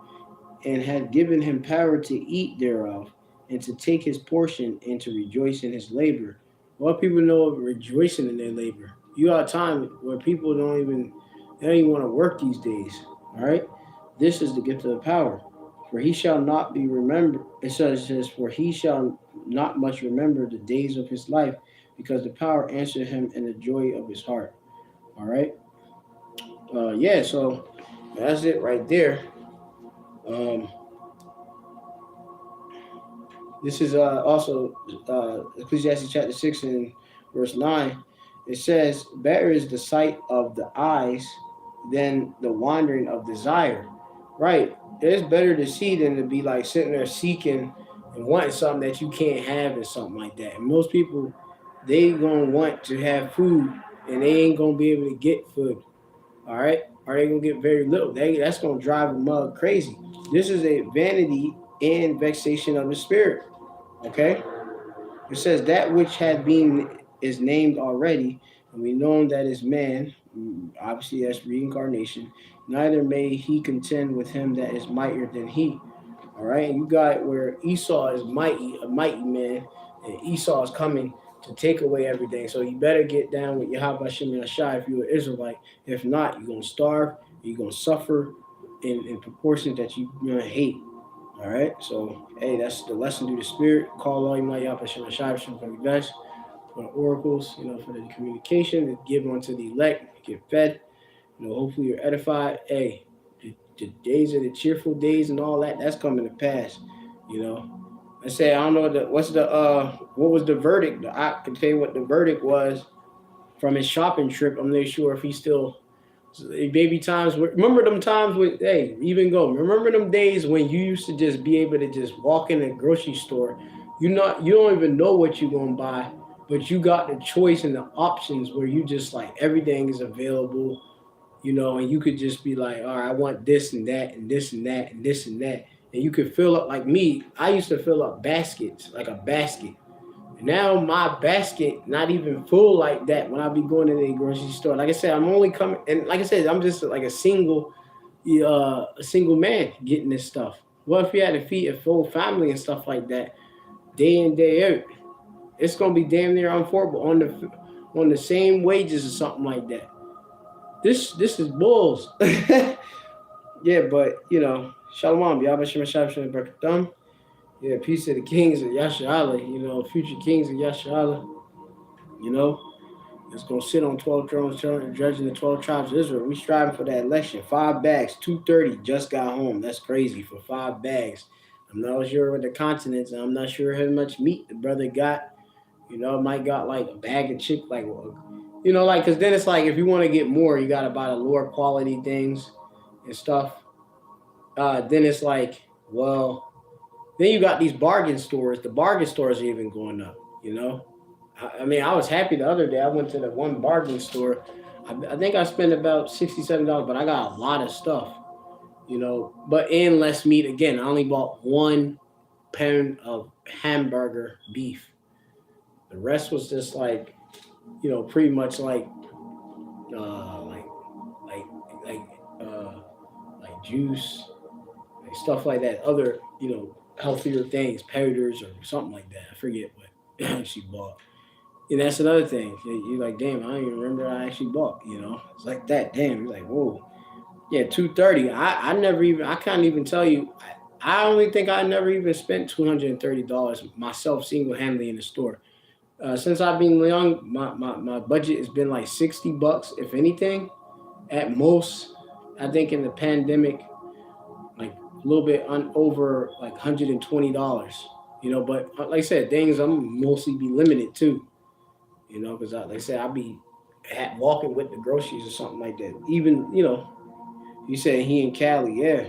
and hath given him power to eat thereof, and to take his portion, and to rejoice in his labor. What people know of rejoicing in their labor? You got a time where people they don't even want to work these days. All right. This is the gift of the power. For he shall not be remembered. It says, for he shall not much remember the days of his life, because the power answered him in the joy of his heart. All right. Yeah. So that's it right there. Um, this is also Ecclesiastes chapter 6 and verse 9. It says, better is the sight of the eyes than the wandering of desire. Right. It's better to see than to be like sitting there seeking and wanting something that you can't have and something like that. And most people, they gonna want to have food and they ain't gonna be able to get food. All right. Or they gonna get very little. That's gonna drive a mug crazy. This is a vanity and vexation of the spirit. Okay. It says that which had been is named already, and we know that is man. Obviously, that's reincarnation. Neither may he contend with him that is mightier than he. All right, and you got where Esau is mighty, a mighty man, and Esau is coming to take away everything. So you better get down with Yahweh Shem Yashai if you're an Israelite. If not, you're gonna starve. You're gonna suffer in proportions that you're gonna hate. All right, so hey, that's the lesson through the spirit. Call all you might Yahweh Shem Yashai Shem Kodesh for the oracles, for the communication, to give unto the elect, get fed. Hopefully you're edified. Hey, the days of the cheerful days and all that, that's coming to pass. I say I don't know what was the verdict. I can tell you what the verdict was from his shopping trip. I'm not sure if he's still baby times. Remember them times when even go. Remember them days when you used to just be able to just walk in a grocery store. You don't even know what you're gonna buy, but you got the choice and the options where you just like everything is available. And you could just be like, all right, I want this and that and this and that and this and that. And you could fill up like me. I used to fill up baskets, like a basket. And now my basket not even full like that when I be going to the grocery store. Like I said, I'm only coming, and like I said, I'm just like a single man getting this stuff. What if you had to feed a full family and stuff like that, day in, day out? It's gonna be damn near unaffordable on the same wages or something like that. This is bulls. Yeah, but Shalom, Yahweh Shem Shem Barakatam. Yeah, peace to the kings of Yasharala, future kings of Yasharala. It's gonna sit on 12 thrones, judging the 12 tribes of Israel. We striving for that election. 5 bags, 230 just got home. That's crazy for 5 bags. I'm not sure what the continents, and I'm not sure how much meat the brother got. Might got like a bag of chicken, because then it's like if you want to get more, you gotta buy the lower quality things and stuff. Then it's like, well, then you got these bargain stores. The bargain stores are even going up. I mean, I was happy the other day. I went to the one bargain store. I think I spent about $67, but I got a lot of stuff. But in less meat again. I only bought 1 pound of hamburger beef. The rest was just like, pretty much like like like like juice, like stuff like that. Other healthier things, powders or something like that. I forget what I actually bought. And that's another thing. You're like, damn, I don't even remember I actually bought. It's like that. Damn, you're like, whoa, yeah, 230. I can't even tell you. I only think I never even spent $230 myself single handedly in the store. Since I've been young, my budget has been like $60, if anything, at most. I think in the pandemic, like a little bit over like $120. But like I said, things I'm mostly be limited to. Because like I said, I'll be walking with the groceries or something like that. Even you said he in Cali, yeah.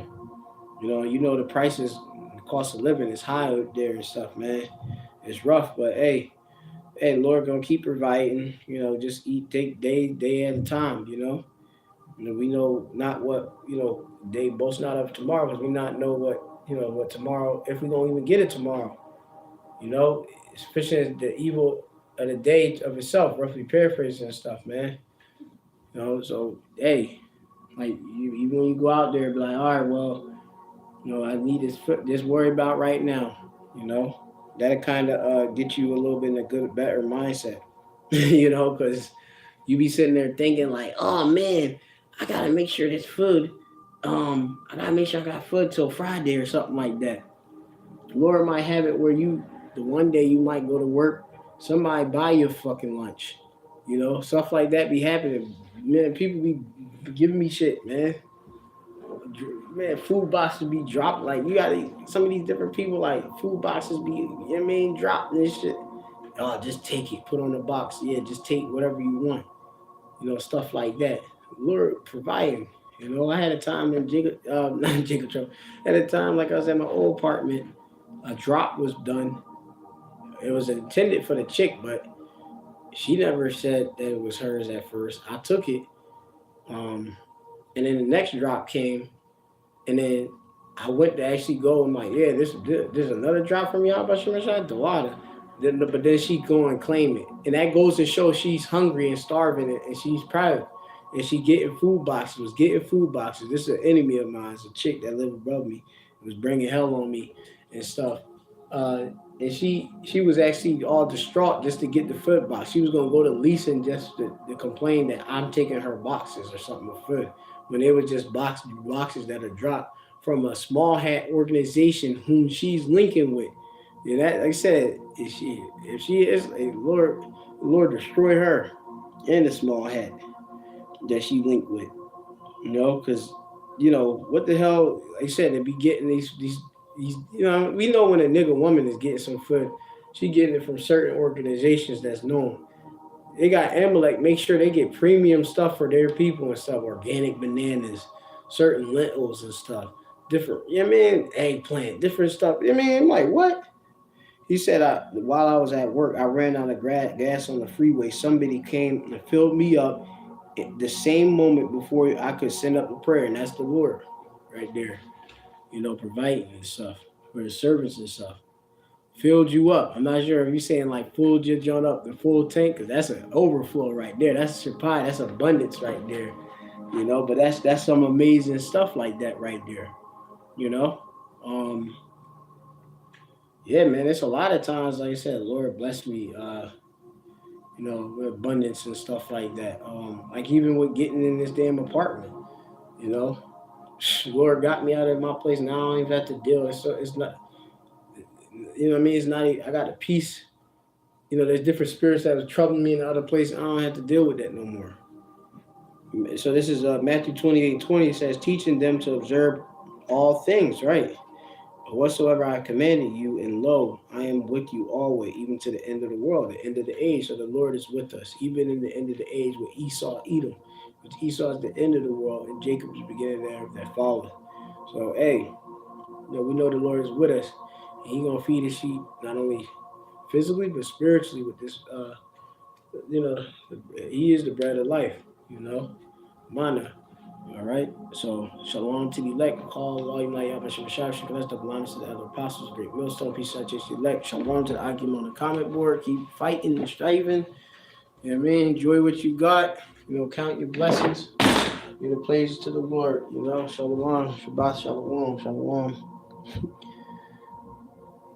The prices, the cost of living is high out there and stuff, man. It's rough, but hey, Lord gonna keep providing. Just take day at a time. We know not what they boast not of tomorrow, because we not know what tomorrow, if we don't even get it tomorrow. Sufficient the evil of the day of itself, roughly paraphrasing and stuff, man. So hey, like even when you go out there, be like, all right, well, I need this worry about right now. That'll kind of get you a little bit in a better mindset. Because you be sitting there thinking like, oh man, I gotta make sure this food, I gotta make sure I got food till Friday or something like that. Lord might have it where the one day you might go to work, somebody buy you fucking lunch. Stuff like that be happening. Man, people be giving me shit, man. Man, food boxes be dropped. Like you got some of these different people, like food boxes be, dropped and shit. Oh, just take it, put on the box. Yeah, just take whatever you want. Stuff like that. Lord providing. I had a time in not Jiggle Trouble. At a time, like I was at my old apartment, a drop was done. It was intended for the chick, but she never said that it was hers at first. I took it, and then the next drop came, and then I went to actually go and like, yeah, this is another drop from y'all, but Dawada. But then she go and claim it, and that goes to show she's hungry and starving, and she's proud, and she getting food boxes. Was getting food boxes. This is an enemy of mine. It's a chick that lived above me. It was bringing hell on me and stuff. Uh, and she was actually all distraught just to get the food box. She was gonna go to leasing just to complain that I'm taking her boxes or something of food when they were just boxes that are dropped from a small hat organization whom she's linking with. Yeah, that like I said, if she is a Lord destroy her and the small hat that she linked with, because what the hell? Like I said, they be getting these. We know when a nigga woman is getting some food, she getting it from certain organizations that's known. They got Amalek make sure they get premium stuff for their people and stuff, organic bananas, certain lentils and stuff, different. Eggplant, different stuff. I'm like what? He said, while I was at work, I ran out of gas on the freeway. Somebody came and filled me up at the same moment before I could send up a prayer, and that's the Lord right there, providing and stuff for the servants and stuff. Filled you up. I'm not sure if you're saying like filled your joint up the full tank, because that's an overflow right there. That's supply. That's abundance right there. But that's some amazing stuff like that right there. You know. Um, yeah, man. It's a lot of times, like I said, Lord bless me. With abundance and stuff like that. Like even with getting in this damn apartment, you know, Lord got me out of my place. Now I don't even have to deal. It's not, what I mean? It's not. I got a peace. There's different spirits that was troubling me in the other place. I don't have to deal with that no more. So this is Matthew 28:20 says, teaching them to observe all things, right? Whatsoever I commanded you, and lo, I am with you always, even to the end of the world, the end of the age. So the Lord is with us, even in the end of the age with Esau, Edom, which Esau is the end of the world, and Jacob is the beginning thereof that followeth. So, hey, we know the Lord is with us, and He gonna feed His sheep not only physically but spiritually with this. You know, He is the bread of life. Mana. All right. So shalom to the elect. Call all you like Yabashim Shab Shikalas, the blindness to the other apostles, great millstone, peace out to the elect. Shalom to the Akim on the comment board. Keep fighting and striving. Enjoy what you got. Count your blessings. Give the praises to the Lord. Shalom. Shabbat shalom. Shalom.